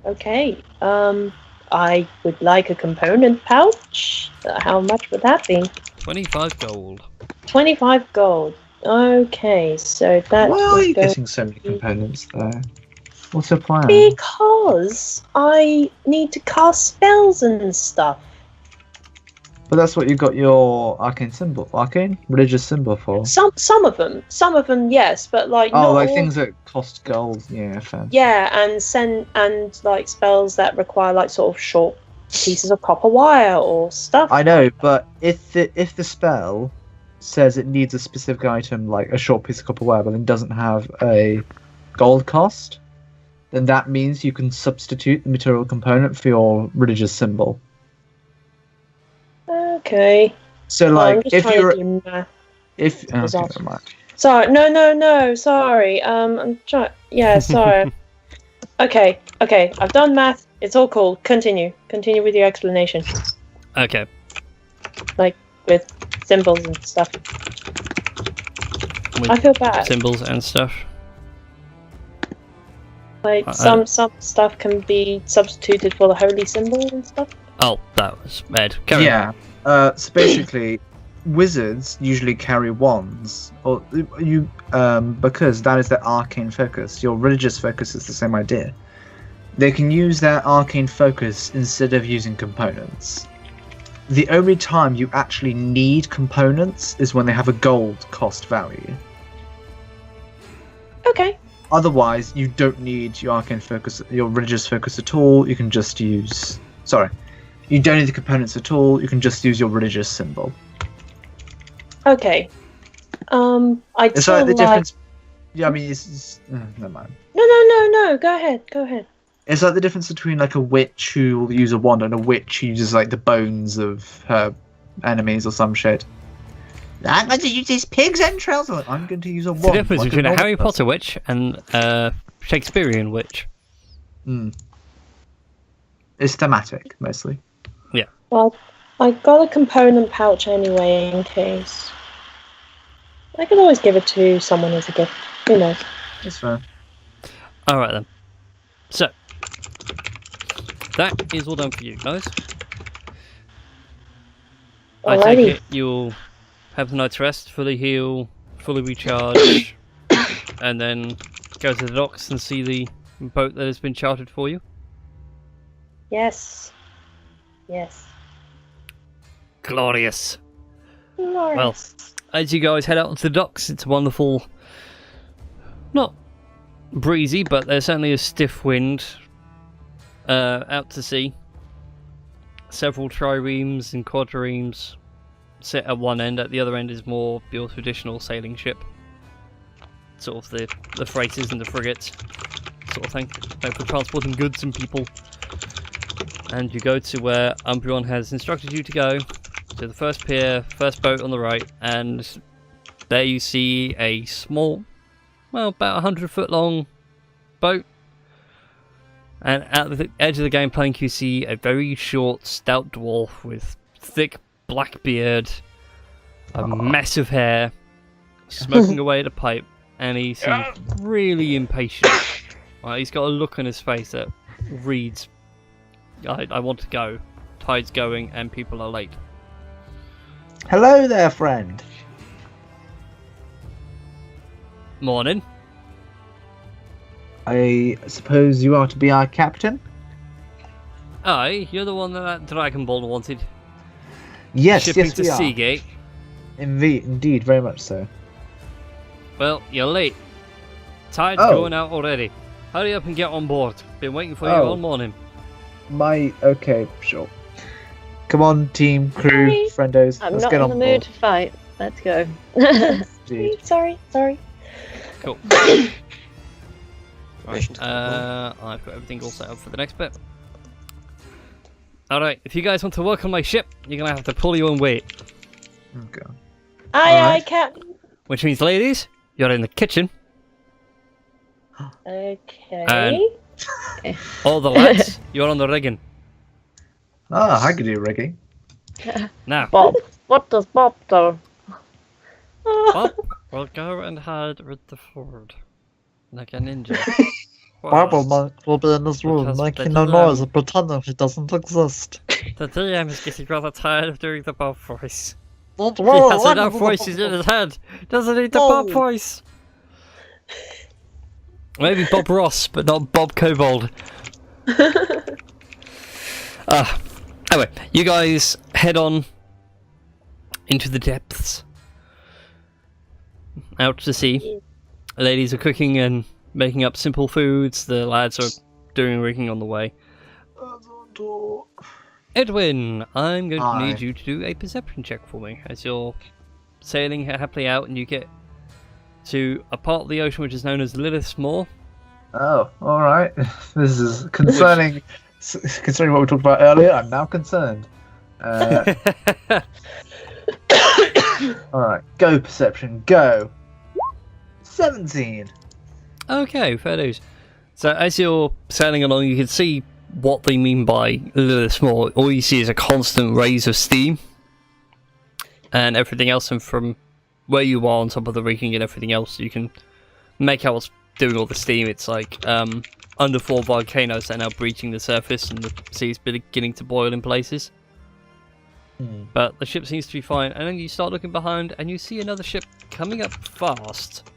Okay, I would like a component pouch. How much would that be? 25 gold. 25 gold. Okay, so that. Why are you getting so many components there? What's your plan? Because I need to cast spells and stuff. But that's what you got your arcane religious symbol for. Some of them, yes, but like not like all... things that cost gold, yeah, fair. Yeah, and like spells that require like sort of short pieces of copper wire or stuff. I know, but if the spell says it needs a specific item like a short piece of copper wire, but then doesn't have a gold cost, then that means you can substitute the material component for your religious symbol. Okay. So like if you're Sorry, no, sorry. I'm trying. Yeah, sorry. Okay, I've done math. It's all cool. Continue with your explanation. Okay. Like with symbols and stuff. With I feel bad. Symbols and stuff. Like some stuff can be substituted for the holy symbol and stuff. Oh, that was bad. Yeah. So basically, wizards usually carry wands, or because that is their arcane focus. Your religious focus is the same idea. They can use their arcane focus instead of using components. The only time you actually need components is when they have a gold cost value. Okay. Otherwise, you don't need your arcane focus, your religious focus at all. You can just use... Sorry. You don't need the components at all. You can just use your religious symbol. Okay. It's like the difference... Yeah, I mean, it's never mind. No. Go ahead. It's like the difference between like a witch who will use a wand and a witch who uses like the bones of her enemies or some shit. I'm going to use these pig's entrails. I'm going to use a wand. The difference between a Harry Potter witch and a Shakespearean witch. It's thematic, mostly. Yeah. Well, I got a component pouch anyway, in case. I can always give it to someone as a gift. Who knows? That's fair. Alright then. So, that is all done for you guys. I take it you'll have the night's rest, fully heal, fully recharge, and then go to the docks and see the boat that has been chartered for you? Yes. Glorious. Well, as you guys head out onto the docks, it's a wonderful, not breezy, but there's certainly a stiff wind out to sea. Several triremes and quadriremes sit at one end. At the other end is more your traditional sailing ship, sort of the freighters and the frigates sort of thing, for transporting goods and people. And you go to where Umbreon has instructed you to go, to the first pier, first boat on the right, and there you see a small, well, about 100-foot long boat. And at the edge of the game plank you see a very short, stout dwarf with thick black beard, a mess of hair, smoking away at a pipe, and he seems really impatient. He's got a look on his face that reads, I want to go. Tide's going and people are late. Hello there, friend. Morning. I suppose you are to be our captain? Aye, you're the one that Dragon Ball wanted. Yes, Shipping yes, to we are. Seagate. Indeed, very much so. Well, you're late. Tide's Oh. going out already. Hurry up and get on board. Been waiting for you all morning. Okay, sure. Come on, team, crew, Sorry. friendos. I'm let's not get in on the board. mood to fight. Let's go. Dude. Sorry. Cool. Right, I've got everything all set up for the next bit. Alright, if you guys want to work on my ship, you're gonna have to pull your own weight. Okay. Aye, Alright. Captain. Which means, ladies, you're in the kitchen. Okay. All the lads, you're on the rigging. Ah, I could do rigging. Now, Bob. What does Bob do? Bob will go and hide with the Ford. Like a ninja. Bob will be in his room Because making the no DM noise and pretending he doesn't exist. The DM is getting rather tired of doing the Bob voice. Don't He worry, has I'm enough gonna- voices in his head. Doesn't need the Bob voice. Maybe Bob Ross, but not Bob Kobold. Anyway, you guys head on into the depths. Out to sea. The ladies are cooking and making up simple foods. The lads are doing rigging on the way. Edwin, I'm going to Aye. need you to do a perception check for me as you're sailing happily out and you get to a part of the ocean which is known as Lilith's Moor. Oh, all right. This is concerning. Considering what we talked about earlier, I'm now concerned. All right, go perception, go. 17. Okay, fair dues. So as you're sailing along, you can see what they mean by Lilith's Moor. All you see is a constant raise of steam and everything else, and from where you are on top of the rigging and everything else, you can make out what's doing all the steam. It's like underwater volcanoes that are now breaching the surface and the sea's beginning to boil in places. But the ship seems to be fine, and then you start looking behind and you see another ship coming up fast.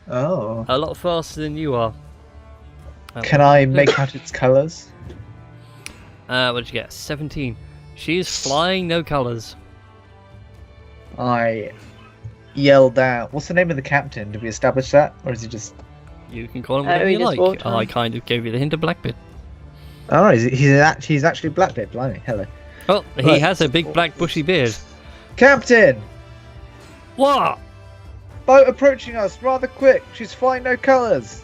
Oh. A lot faster than you are. Can I make out its colours? What did you get? 17. She is flying, no colours. I yell down. What's the name of the captain? Did we establish that? Or is he just. You can call him whatever you like. I kind of gave you the hint of Blackbeard. Oh, he's actually Blackbeard. Blimey, hello. Well, he Right. has a big black bushy beard. Captain! What? Boat approaching us rather quick. She's flying no colours.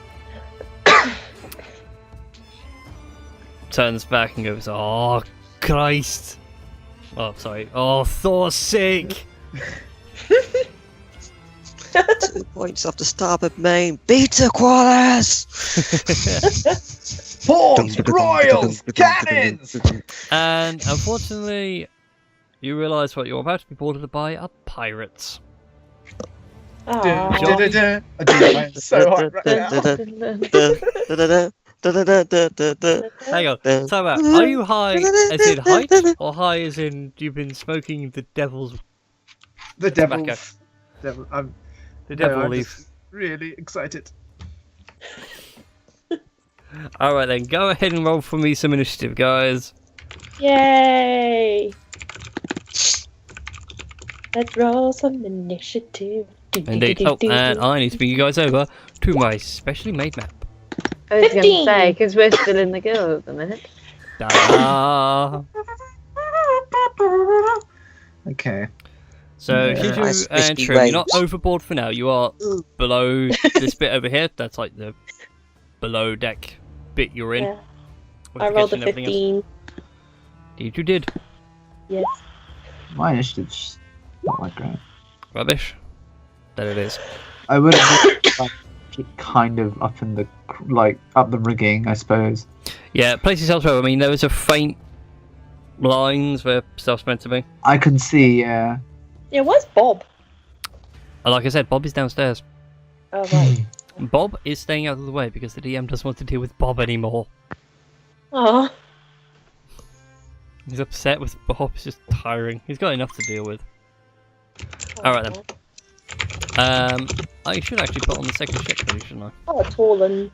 Turns back and goes, oh, Christ. Oh, sorry. Oh, Thor's sake. 2 points off the starboard main. Beta Qualis! Forts, royals, cannons! And unfortunately, you realise what you're about to be boarded by are pirates. Aw. I'm so hot right now. Hang on. Time out. Are you high as in height, or high as in you've been smoking the devil's The tobacco? I'm devil leaf? just really excited. Alright then, go ahead and roll for me some initiative, guys. Yay! Let's roll some initiative. Indeed. Oh, and I need to bring you guys over to my specially made map. I was going to 15. say, because we're still in the guild at the minute. Ta-da! Okay. So, Yeah. Juju Nice and whiskey Shrew, you're not range. overboard for now. You are below this bit over here. That's like the below deck bit you're in. Yeah. with I the rolled a kitchen and everything else. 15. You did. Yes. My initiative's not that great. Rubbish. There it is. I would like it kind of up in the up the rigging, I suppose. Yeah, places elsewhere. I mean, there was a faint lines where stuff's meant to be. I can see, yeah. Yeah, where's Bob? And like I said, Bob is downstairs. Oh, right. Bob is staying out of the way because the DM doesn't want to deal with Bob anymore. Aw. He's upset with Bob. It's just tiring. He's got enough to deal with. Alright then. I should actually put on the second ship, really, shouldn't I? Oh, tall and...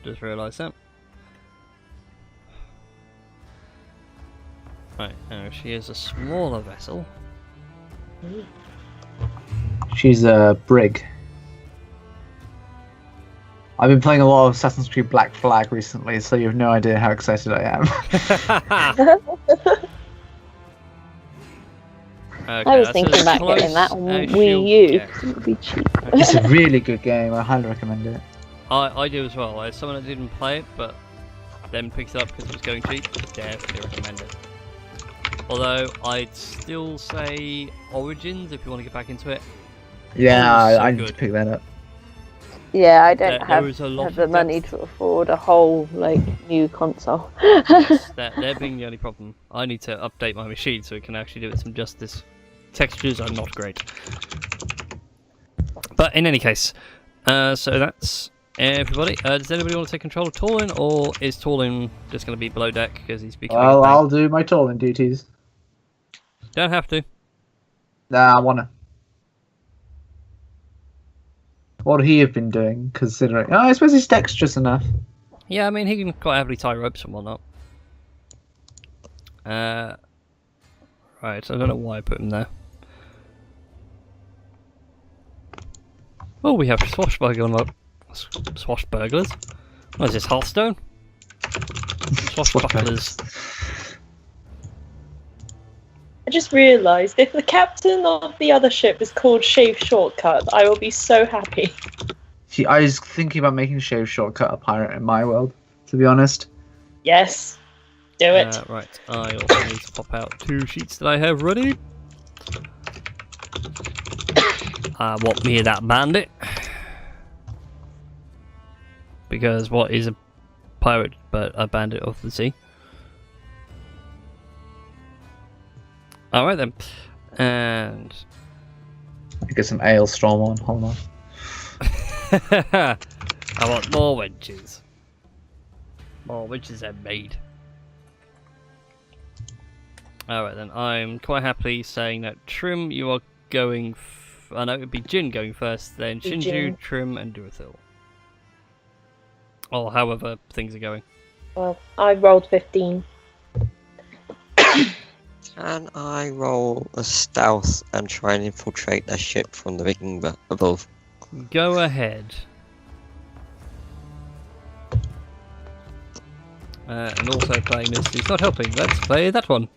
Just realised that. Right, now she is a smaller vessel. She's a brig. I've been playing a lot of Assassin's Creed Black Flag recently, so you have no idea how excited I am. Okay, I was thinking about getting that on Wii U. It would be cheap. It's a really good game. I highly recommend it. I do as well. As someone that didn't play it, but then picked it up because it was going cheap, definitely recommend it. Although, I'd still say Origins if you want to get back into it. Yeah, so I need good. to pick that up. Yeah, I don't There is a lot have of the money depth. to afford a whole new console. Yes, they're being the only problem. I need to update my machine so it can actually do it some justice. Textures are not great. But in any case, so that's everybody. Does anybody want to take control of Torlin, or is Torlin just going to be below deck because he's becoming a Well, tank? I'll do my tolling duties. Don't have to. Nah, I wanna. What would he have been doing, considering... Oh, I suppose his dexterous enough. Yeah, I mean, he can quite happily tie ropes and whatnot. Right, I don't know why I put him there. Oh, we have swashbucklers. What is this, Hearthstone? Swashbucklers. I just realised if the captain of the other ship is called Shave Shortcut, I will be so happy. I was thinking about making Shave Shortcut a pirate in my world, to be honest. Yes, do it. Right, I also need to pop out 2 sheets that I have ready. I want me that bandit. Because what is a pirate but a bandit of the sea? Alright then. And Get some ale storm on, hold on. I want more wenches. More wenches are made. Alright then, I'm quite happily saying that Trim, you are going... I know it would be Jin going first, then Be Shinju, Jin. Trim, and Durathil. Or however things are going. Well, I rolled 15. Can I roll a stealth and try and infiltrate their ship from the rigging above? Go ahead. And also playing this is not helping. Let's play that one.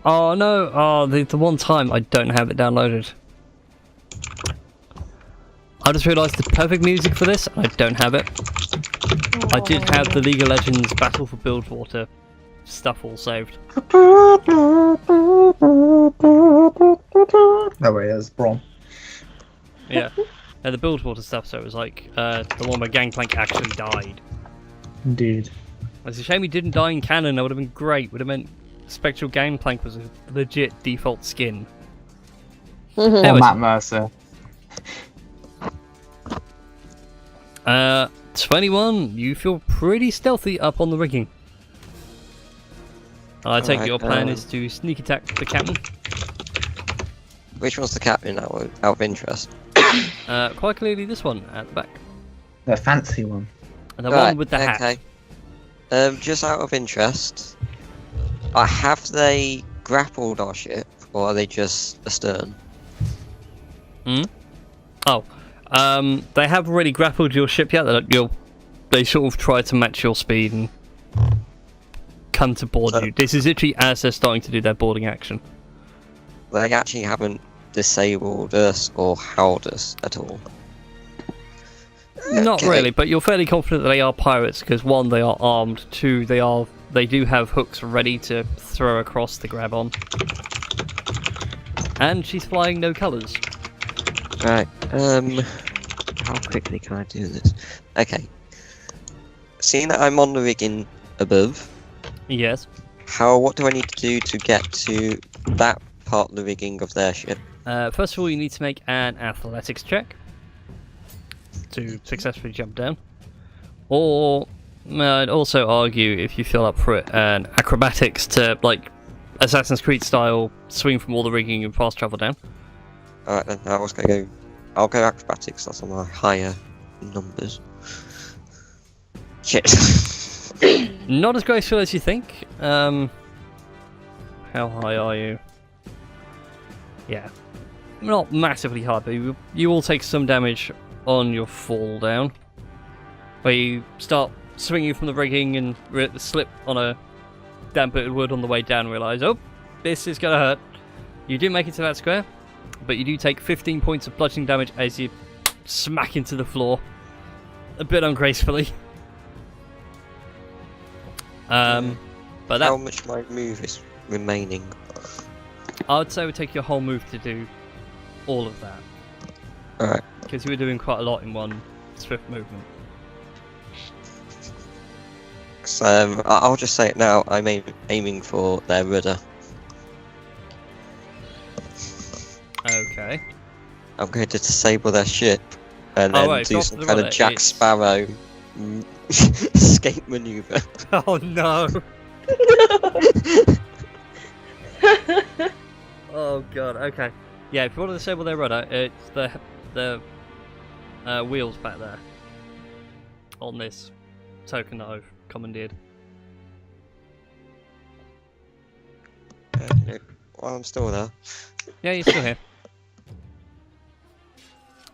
Oh no! Oh, the one time I don't have it downloaded. I just realised the perfect music for this, and I don't have it. I did have the League of Legends Battle for Bilgewater stuff all saved. No way, there's Brom. Yeah. The Bilgewater stuff, so it was like the one where Gangplank actually died. Indeed. It's a shame he didn't die in canon, that would have been great. Would have meant Spectral Gangplank was a legit default skin. Or Anyways, Matt Mercer. 21, you feel pretty stealthy up on the rigging. I take Alright, your plan is to sneak attack the captain. Which one's the captain out of interest? Quite clearly this one at the back. The fancy one. And the one with the hat. Okay. Just out of interest, have they grappled our ship, or are they just astern? Oh. They have already grappled your ship yet. They sort of try to match your speed and come to board you. This is literally as they're starting to do their boarding action. They actually haven't disabled us or held us at all. Not Okay. really, but you're fairly confident that they are pirates because 1, they are armed. 2, they do have hooks ready to throw across the grab on. And she's flying no colours. Right. How quickly can I do this? Okay. Seeing that I'm on the rigging above, Yes. what do I need to do to get to that part of the rigging of their ship? First of all, you need to make an athletics check to successfully jump down. Or, I'd also argue, if you feel up for it, an acrobatics to, like, Assassin's Creed style, swing from all the rigging and fast travel down. Alright then, I'll go acrobatics, that's on my higher numbers. Shit. Not as graceful as you think. How high are you? Yeah. Not massively high, but you will take some damage on your fall down. Where you start swinging from the rigging and slip on a damp bit of wood on the way down and realise, oh, this is going to hurt. You do make it to that square, but you do take 15 points of bludgeoning damage as you smack into the floor. A bit ungracefully. But that, how much my move is remaining? I would say it would take your whole move to do all of that. Alright. Because you were doing quite a lot in one swift movement. So, I'll just say it now, I'm aiming for their rudder. Okay. I'm going to disable their ship, and then do some kind of Jack Sparrow escape maneuver. Oh no! Oh god, okay. Yeah, if you want to disable their rudder, it's the wheels back there. On this token that I've commandeered. Well, I'm still there. Yeah, you're still here.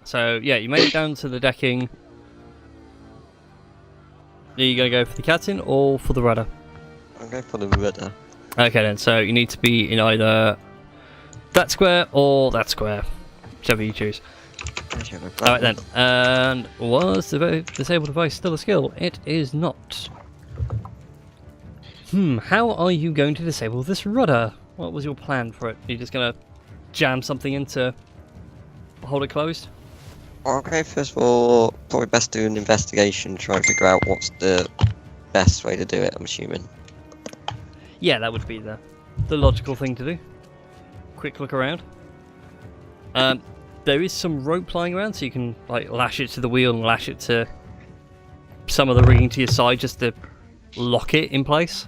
So, yeah, you made it down to the decking. Are you going to go for the captain or for the rudder? I'm going for the rudder. Okay then, so you need to be in either that square or that square. Whichever you choose. Alright then, and was the disabled device still a skill? It is not. How are you going to disable this rudder? What was your plan for it? Are you just going to jam something in to hold it closed? Okay, first of all, probably best do an investigation, try and figure out what's the best way to do it, I'm assuming. Yeah, that would be the logical thing to do. Quick look around. There is some rope lying around, so you can like lash it to the wheel and lash it to some of the rigging to your side just to lock it in place.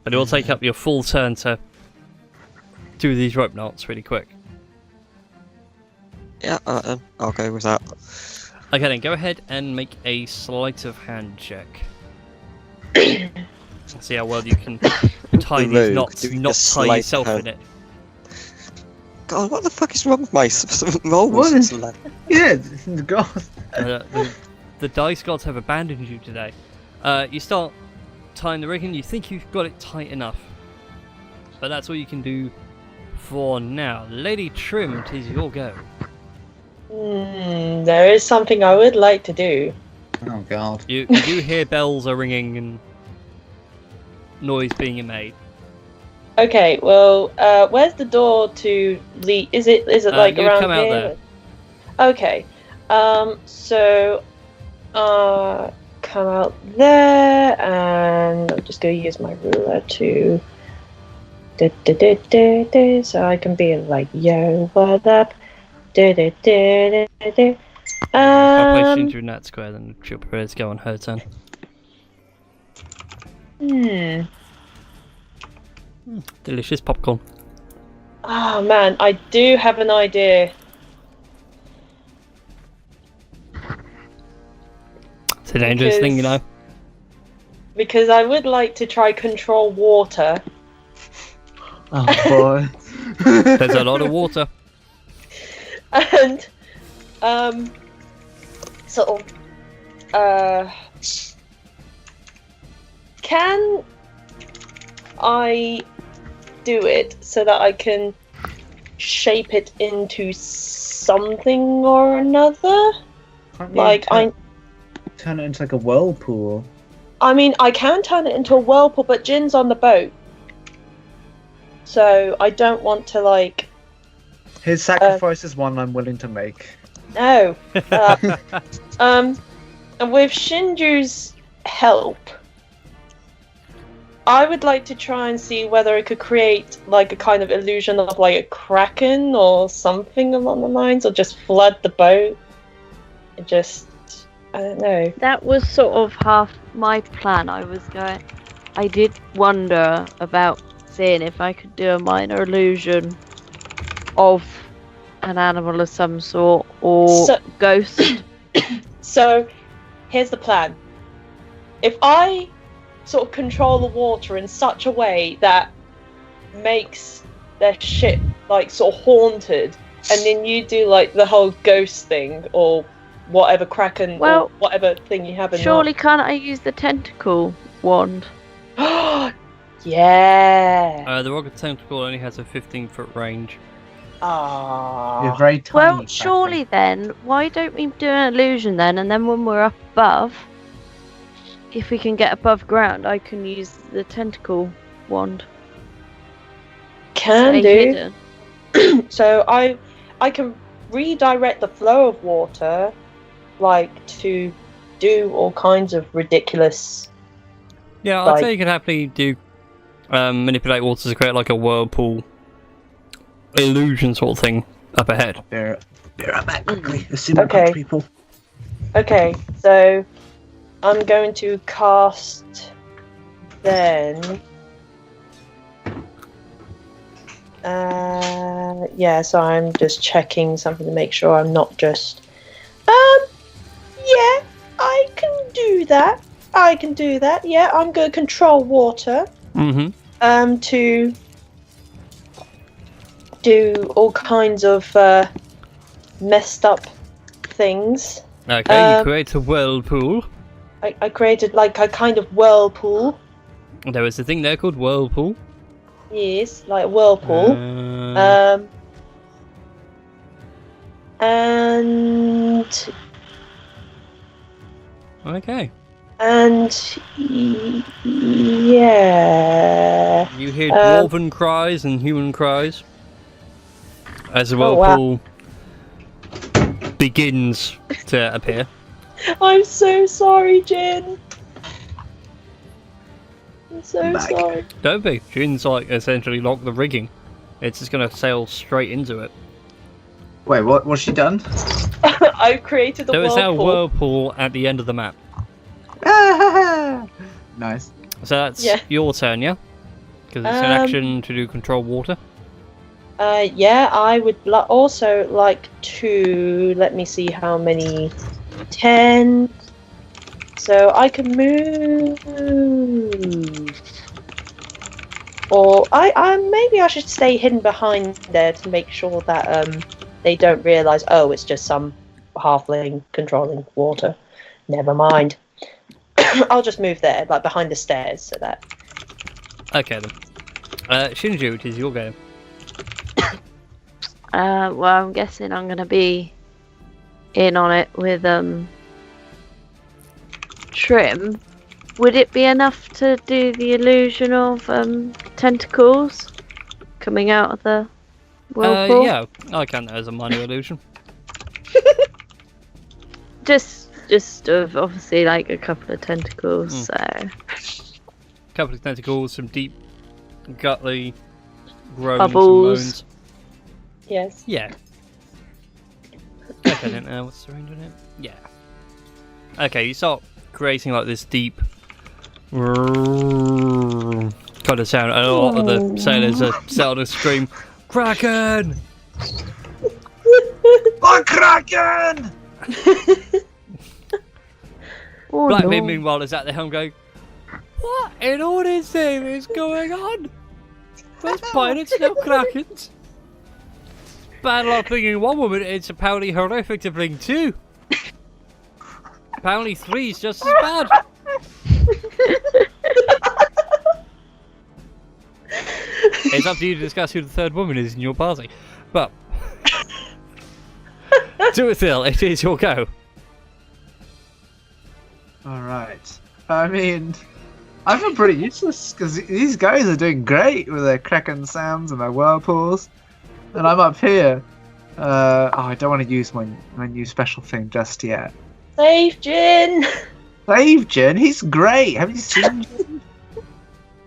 But it will take up your full turn to do these rope knots really quick. Yeah, I'll go with that. Okay then, go ahead and make a sleight of hand check. See how well you can tie these knots, not tie yourself in it. God, what the fuck is wrong with my rolls? Yeah, God. The dice gods have abandoned you today. You start tying the rigging, you think you've got it tight enough. But that's all you can do for now. Lady Trim, 'tis your go. There is something I would like to do. Oh God. You do hear bells are ringing and noise being made. Okay, well, where's the door to the? Is it like around come here? out there. Okay, so come out there, and I'm just gonna use my ruler to so I can be like, yo, what up? I'll place Ginger in that square, then she'll prepare to go on her turn. Delicious popcorn. Oh man, I do have an idea. It's a dangerous thing, you know. Because I would like to try control water. Oh boy. There's a lot of water. And sort of can I do it so that I can shape it into something or another? Like turn it into like a whirlpool. I mean, I can turn it into a whirlpool, but Jin's on the boat, so I don't want to like. His sacrifice is one I'm willing to make. No. And with Shinju's help, I would like to try and see whether it could create like a kind of illusion of like a kraken or something along the lines, or just flood the boat. It just, I don't know. That was sort of half my plan. I did wonder about seeing if I could do a minor illusion of an animal of some sort or ghost. So, here's the plan. if I sort of control the water in such a way that makes their ship like sort of haunted, and then you do like the whole ghost thing or whatever kraken or whatever thing you have in surely can't I use the tentacle wand? Yeah. The rocket tentacle only has a 15-foot range. Ah. You're very tiny. Well, Kraken. surely then, why don't we do an illusion then, and then when we're up above, if we can get above ground, I can use the tentacle wand. Can Stay do. hidden. So I can redirect the flow of water, like to do all kinds of ridiculous. Yeah, I'd say you could happily do manipulate water to create like a whirlpool illusion sort of thing up ahead. Be right back quickly. Assuming Okay. people. Okay, so I'm going to cast then. Yeah, so I'm just checking something to make sure I'm not just. Yeah, I can do that. Yeah, I'm going to control water. Mm-hmm. To do all kinds of messed up things. Okay, you create a whirlpool. I created like a kind of whirlpool. There was a thing there called whirlpool. Yes, like a whirlpool. And Okay. Yeah. You hear dwarven cries and human cries as the whirlpool begins to appear. I'm so sorry, Jin. I'm so Back. sorry. Don't be. Jin's like essentially locked the rigging. It's just gonna sail straight into it. Wait, what's she done? I created the There is whirlpool. now a whirlpool at the end of the map. Nice. So that's Yeah. your turn, yeah? Because it's an action to do control water. Yeah, I would also like to. Let me see how many. 10. So I can move. Or maybe I should stay hidden behind there to make sure that they don't realise. Oh, it's just some halfling controlling water. Never mind. I'll just move there, like behind the stairs, so that. Okay then. Shinju, it is your game. Well, I'm guessing I'm gonna be in on it with Trim. Would it be enough to do the illusion of tentacles coming out of the whirlpool? Yeah, I count that as a minor illusion. Just of obviously like a couple of tentacles. So Couple of tentacles, some deep, gutly groans Bubbles. and moans. Yes. Yeah. Okay, then, what's the range on it? Yeah. Okay, you start creating like this deep kind of sound, and a lot of the sailors are starting to scream, "Kraken!" Oh, Kraken! oh, Blackbeard, no. meanwhile, is at the helm going, "What in all this name is going on? There's pirates, no Krakens. Bad luck flinging one woman, it's apparently horrific to fling two. Apparently three's just as bad." It's up to you to discuss who the third woman is in your party. But do it, Phil. It is your go. Alright. I mean, I feel pretty useless because these guys are doing great with their Kraken sounds and their whirlpools. And I'm up here. I don't want to use my new special thing just yet. Save Jin! Save Jin? He's great! Have you seen Jin?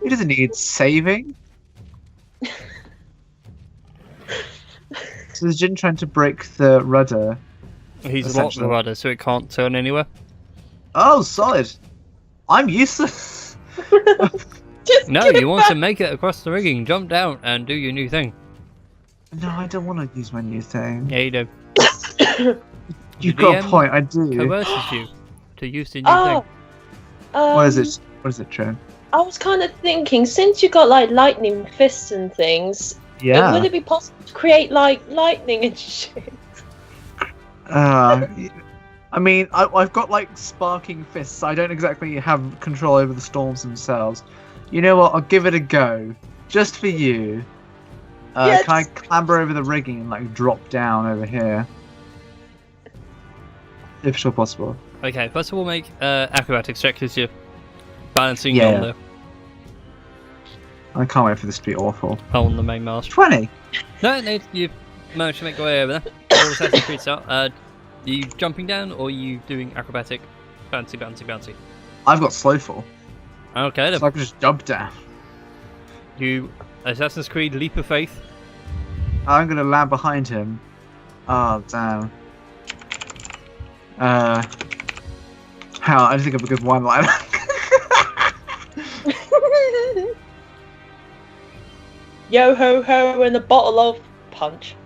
He doesn't need saving. So is Jin trying to break the rudder? He's locked the rudder so it can't turn anywhere. Oh, solid! I'm useless! No, you want to make it across the rigging, jump down and do your new thing. No, I don't want to use my new thing. Yeah, you do. You've The got a DM point, I do. Coerces you to use the new thing. What is it? What is it, Trin? I was kind of thinking, since you got like lightning fists and things, Yeah. would it be possible to create like lightning and shit? I mean, I've got like sparking fists. I don't exactly have control over the storms themselves. You know what? I'll give it a go, just for you. Yes. Can I clamber over the rigging and like drop down over here, if at all possible? Okay, first of all, make acrobatics check because you're balancing Yeah. on the I can't wait for this to be awful. on the main mast. 20. No, you managed to make your way over there. All Assassin's Creed style. Are you jumping down or are you doing acrobatic? Bouncy. I've got slow fall, Okay, then. so I can just jump down. You Assassin's Creed leap of faith. I'm gonna land behind him. Oh damn. How? I just think of a good one-liner. Yo ho ho and a bottle of punch.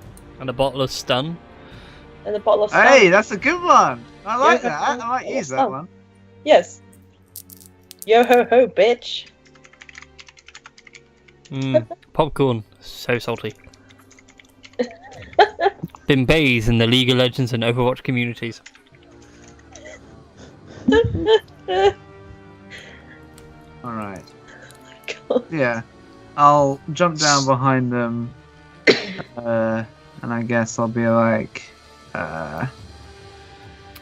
And a bottle of stun. And a bottle of Hey, that's a good one. I like Yeah, that. I might use that one. Yes. Yo ho ho, bitch. Popcorn, so salty. Been bathed in the League of Legends and Overwatch communities. Alright. God. Yeah. I'll jump down behind them. And I guess I'll be like,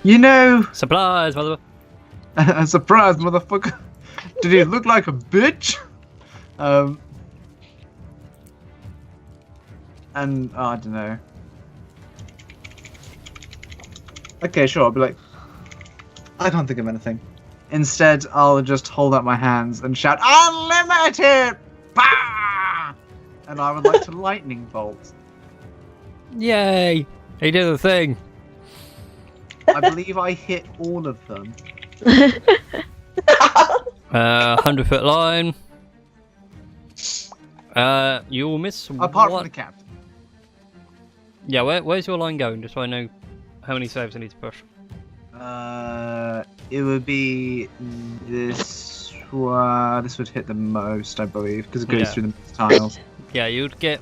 you know, Supplies, mother. a surprise, motherfucker. Did he look like a bitch? And I don't know. Okay, sure. I'll be like, I can't think of anything. Instead, I'll just hold up my hands and shout, "Unlimited!" Bah! And I would like to lightning bolt. Yay! He did the thing. I believe I hit all of them. 100-foot line. You will miss Apart one. from the captain. Yeah, where's your line going? Just so I know how many saves I need to push. It would be this one. This would hit the most, I believe, because it goes through the tiles. Yeah, you'd get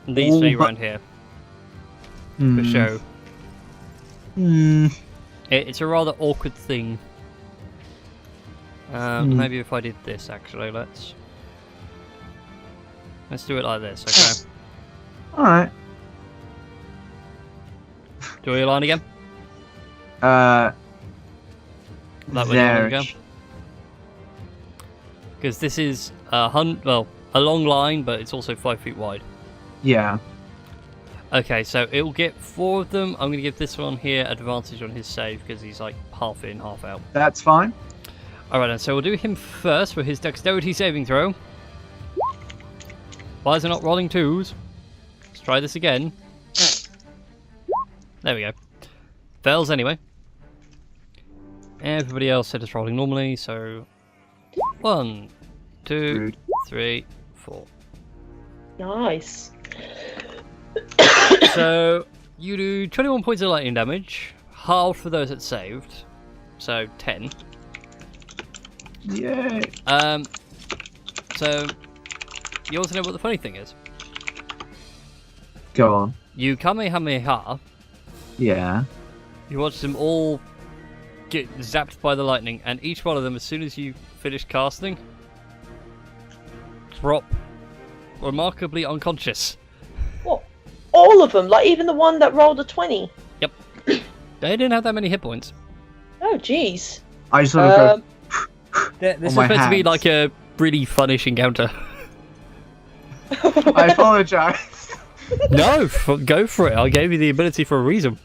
these three around here for show. It's a rather awkward thing. Maybe if I did this, actually, let's do it like this, okay? Alright. Do your line again? That way you want to go. Because this is a long line, but it's also 5 feet wide. Yeah. Okay, so it'll get 4 of them. I'm going to give this one here advantage on his save because he's like half in, half out. That's fine. Alright then, so we'll do him first for his dexterity saving throw. Why is it not rolling 2s? Let's try this again. There we go. Fails anyway. Everybody else said it's rolling normally, so 1, 2, 3, 4. Nice. So you do 21 points of lightning damage, half for those that saved, so 10. Yay. So you also know what the funny thing is. Go on. You Kamehameha. Yeah. You watch them all get zapped by the lightning, and each one of them, as soon as you finish casting, drop remarkably unconscious. What? All of them? Like even the one that rolled a 20? Yep. They didn't have that many hit points. Oh, jeez. I just sort of go. This is my meant to be hands. like a really funnish encounter. I apologize. No, go for it. I gave you the ability for a reason.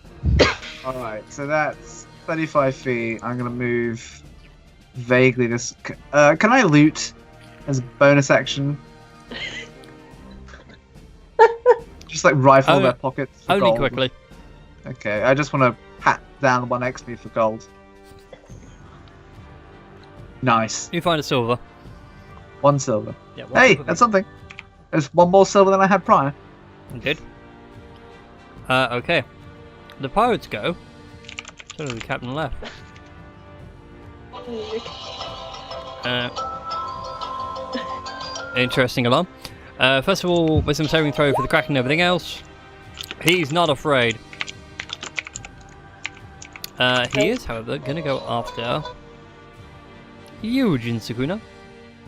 Alright, so that's 35 feet. I'm gonna move vaguely this. Can I loot as a bonus action? Just like rifle their pockets for Only gold. quickly. Okay, I just want to pat down the one next to me for gold. Nice. You find a silver. 1 silver. Yeah, Hey, that's something. There's 1 more silver than I had prior. Good. Okay. The pirates go. So does the captain left. Interesting alarm. First of all, wisdom saving throw for the Kraken and everything else. He's not afraid. He is, however, going to go after you, Jin Sukuna.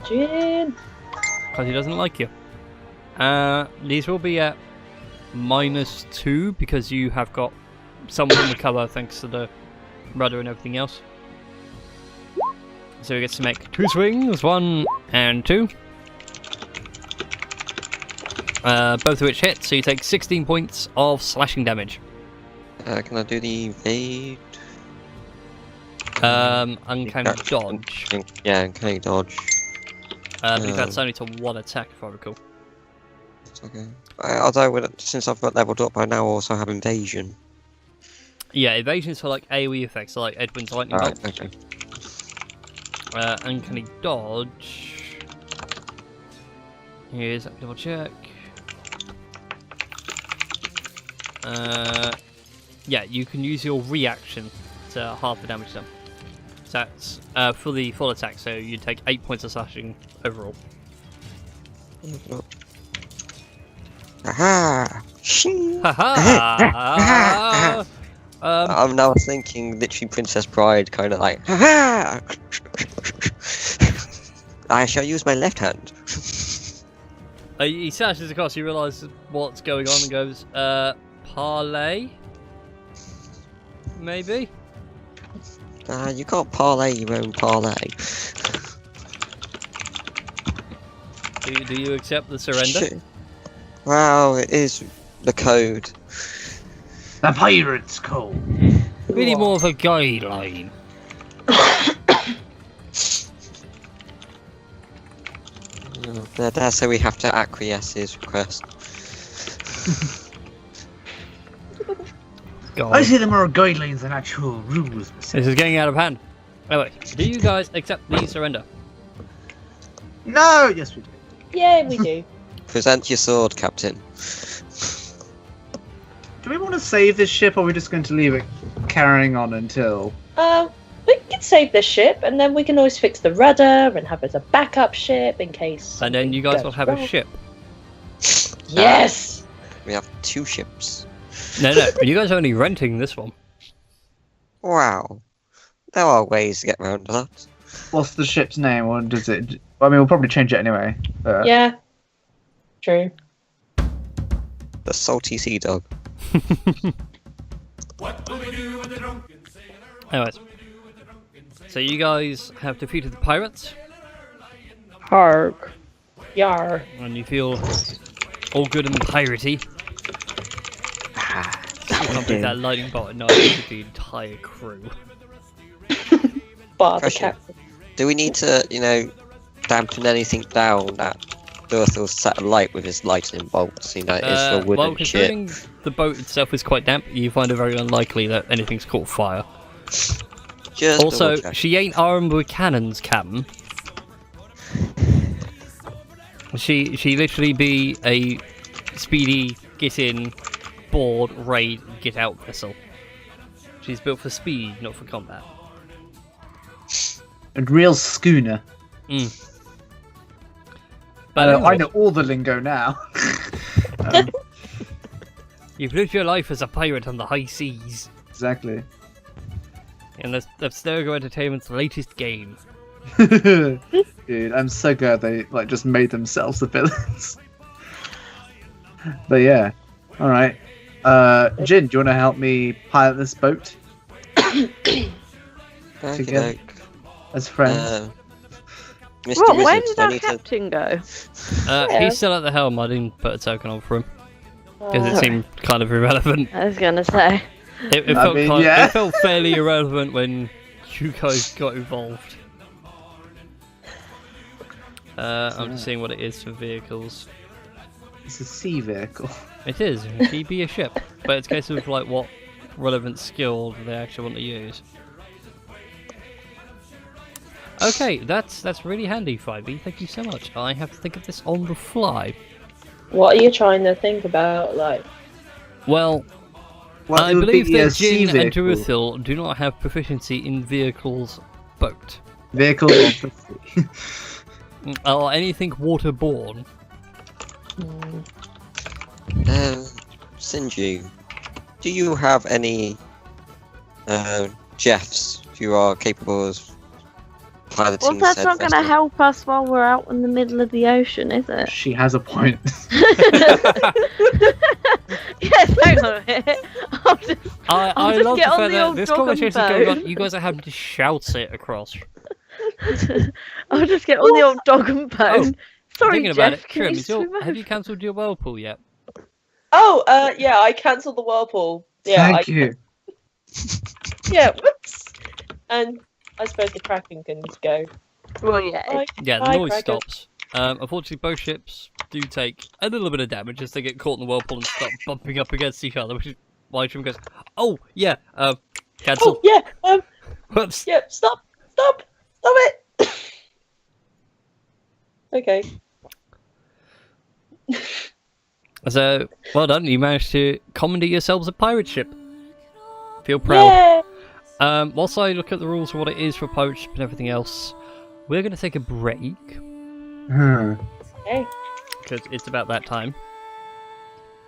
Jin! Because he doesn't like you. These will be at -2 because you have got some in the cover thanks to the rudder and everything else. So he gets to make 2 swings, 1 and 2. Both of which hit, so you take 16 points of slashing damage. Can I do the evade? Uncanny dodge. Yeah, uncanny dodge. I believe that's only to 1 attack, if I recall. Okay. Although, since I've got leveled up, I now also have invasion. Yeah, evasion's for like AoE effects, so like Edwin's lightning bolt. Okay. Uncanny dodge. Here's a double check. Yeah, you can use your reaction to half the damage done. So that's for the full attack, so you take 8 points of slashing overall. Aha! Haha! I'm now thinking literally Princess Bride, kind of like, ha! I shall use my left hand. He slashes across, he realises what's going on and goes, parlay? Maybe? You can't parlay your own parlay. Do you accept the surrender? Shit. Wow, it is the code. The pirate's code. Really more of a guideline. That's how we have to acquiesce his request. I see them are guidelines than actual rules. This is getting out of hand. Anyway, do you guys accept the surrender? No! Yes, we do. Yeah, we do. Present your sword, Captain. Do we want to save this ship, or are we just going to leave it carrying on until... We can save this ship, and then we can always fix the rudder and have it as a backup ship in case. And then you guys goes will have wrong. a ship. Yes! We have 2 ships. No, you guys are only renting this one. Wow. There are ways to get around that. What's the ship's name, or does it... I mean, we'll probably change it anyway. But... Yeah. True. The Salty Sea Dog. Anyways. So you guys have defeated the pirates. Hark. Yar. And you feel all good and piratey. You can't believe that lightning bolt annihilated the entire crew. Bar the Question. captain. Do we need to, dampen anything down that Berthil's set alight with his lightning bolts? It's a wooden well, ship. considering the boat itself is quite damp, you find it very unlikely that anything's caught fire. Just Also, double check. she ain't armed with cannons, Captain. She literally be a speedy, get in, board, raid, get out vessel. She's built for speed, not for combat. A real schooner. But I know all the lingo now. You've lived your life as a pirate on the high seas. Exactly. And that's Stergo Entertainment's latest game. Dude, I'm so glad they just made themselves the villains. But yeah, all right. Jin, do you want to help me pilot this boat together as friends? Mr. Well, where Wizard, did I our need captain go? He's still at the helm. I didn't put a token on for him because it seemed kind of irrelevant. I was gonna say. It felt fairly irrelevant when you guys got involved. I'm just seeing what it is for vehicles. It's a sea vehicle. It is. It'd be a ship, but it's a case of what relevant skill they actually want to use. Okay, that's really handy, 5e. Thank you so much. I have to think of this on the fly. What are you trying to think about? Well, I believe that Jin and Druithil do not have proficiency in vehicles boat? Vehicles of the sea. Or anything waterborne? SteamedChu, do you have any Jeffs who are capable of piloting Well, that's said not going to vessel? help us while we're out in the middle of the ocean, is it? She has a point. Yes, hang on a minute. I just love the get on fact the that old this dog and conversation is going on. bone. You guys are having to shout it across. I'll just get on the old dog and bone. Sorry, Thinking Jeff, about it, can Trim, you swim have you over? cancelled your whirlpool yet? Oh, yeah, I cancelled the whirlpool. Yeah, Thank you. Yeah, whoops. And I suppose the Kraken can go. Well, yeah. Bye. Yeah, the Bye, noise Kraken. stops. Unfortunately, both ships do take a little bit of damage as they get caught in the whirlpool and start bumping up against each other, which is why Trim goes, "Oh, yeah, cancel." Oh, yeah, Whoops. yeah, stop it! Okay. So, well done, you managed to commandeer yourselves a pirate ship. Feel proud. Yeah. Whilst I look at the rules for what it is for a pirate ship and everything else, we're going to take a break, Okay. because it's about that time,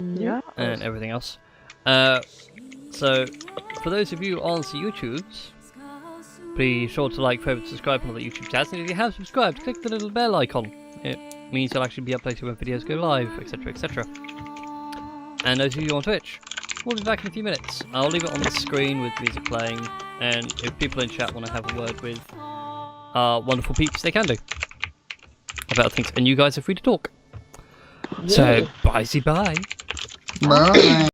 Yeah. and everything else. So, for those of you on the YouTubes, be sure to like, favorite, subscribe on the YouTube channel, and if you have subscribed, click the little bell icon. It means you'll actually be updated when videos go live, etc, etc. And those of you on Twitch, we'll be back in a few minutes. I'll leave it on the screen with music playing, and if people in chat want to have a word with wonderful peeps, they can do about things, and you guys are free to talk. So, bye-bye. Bye.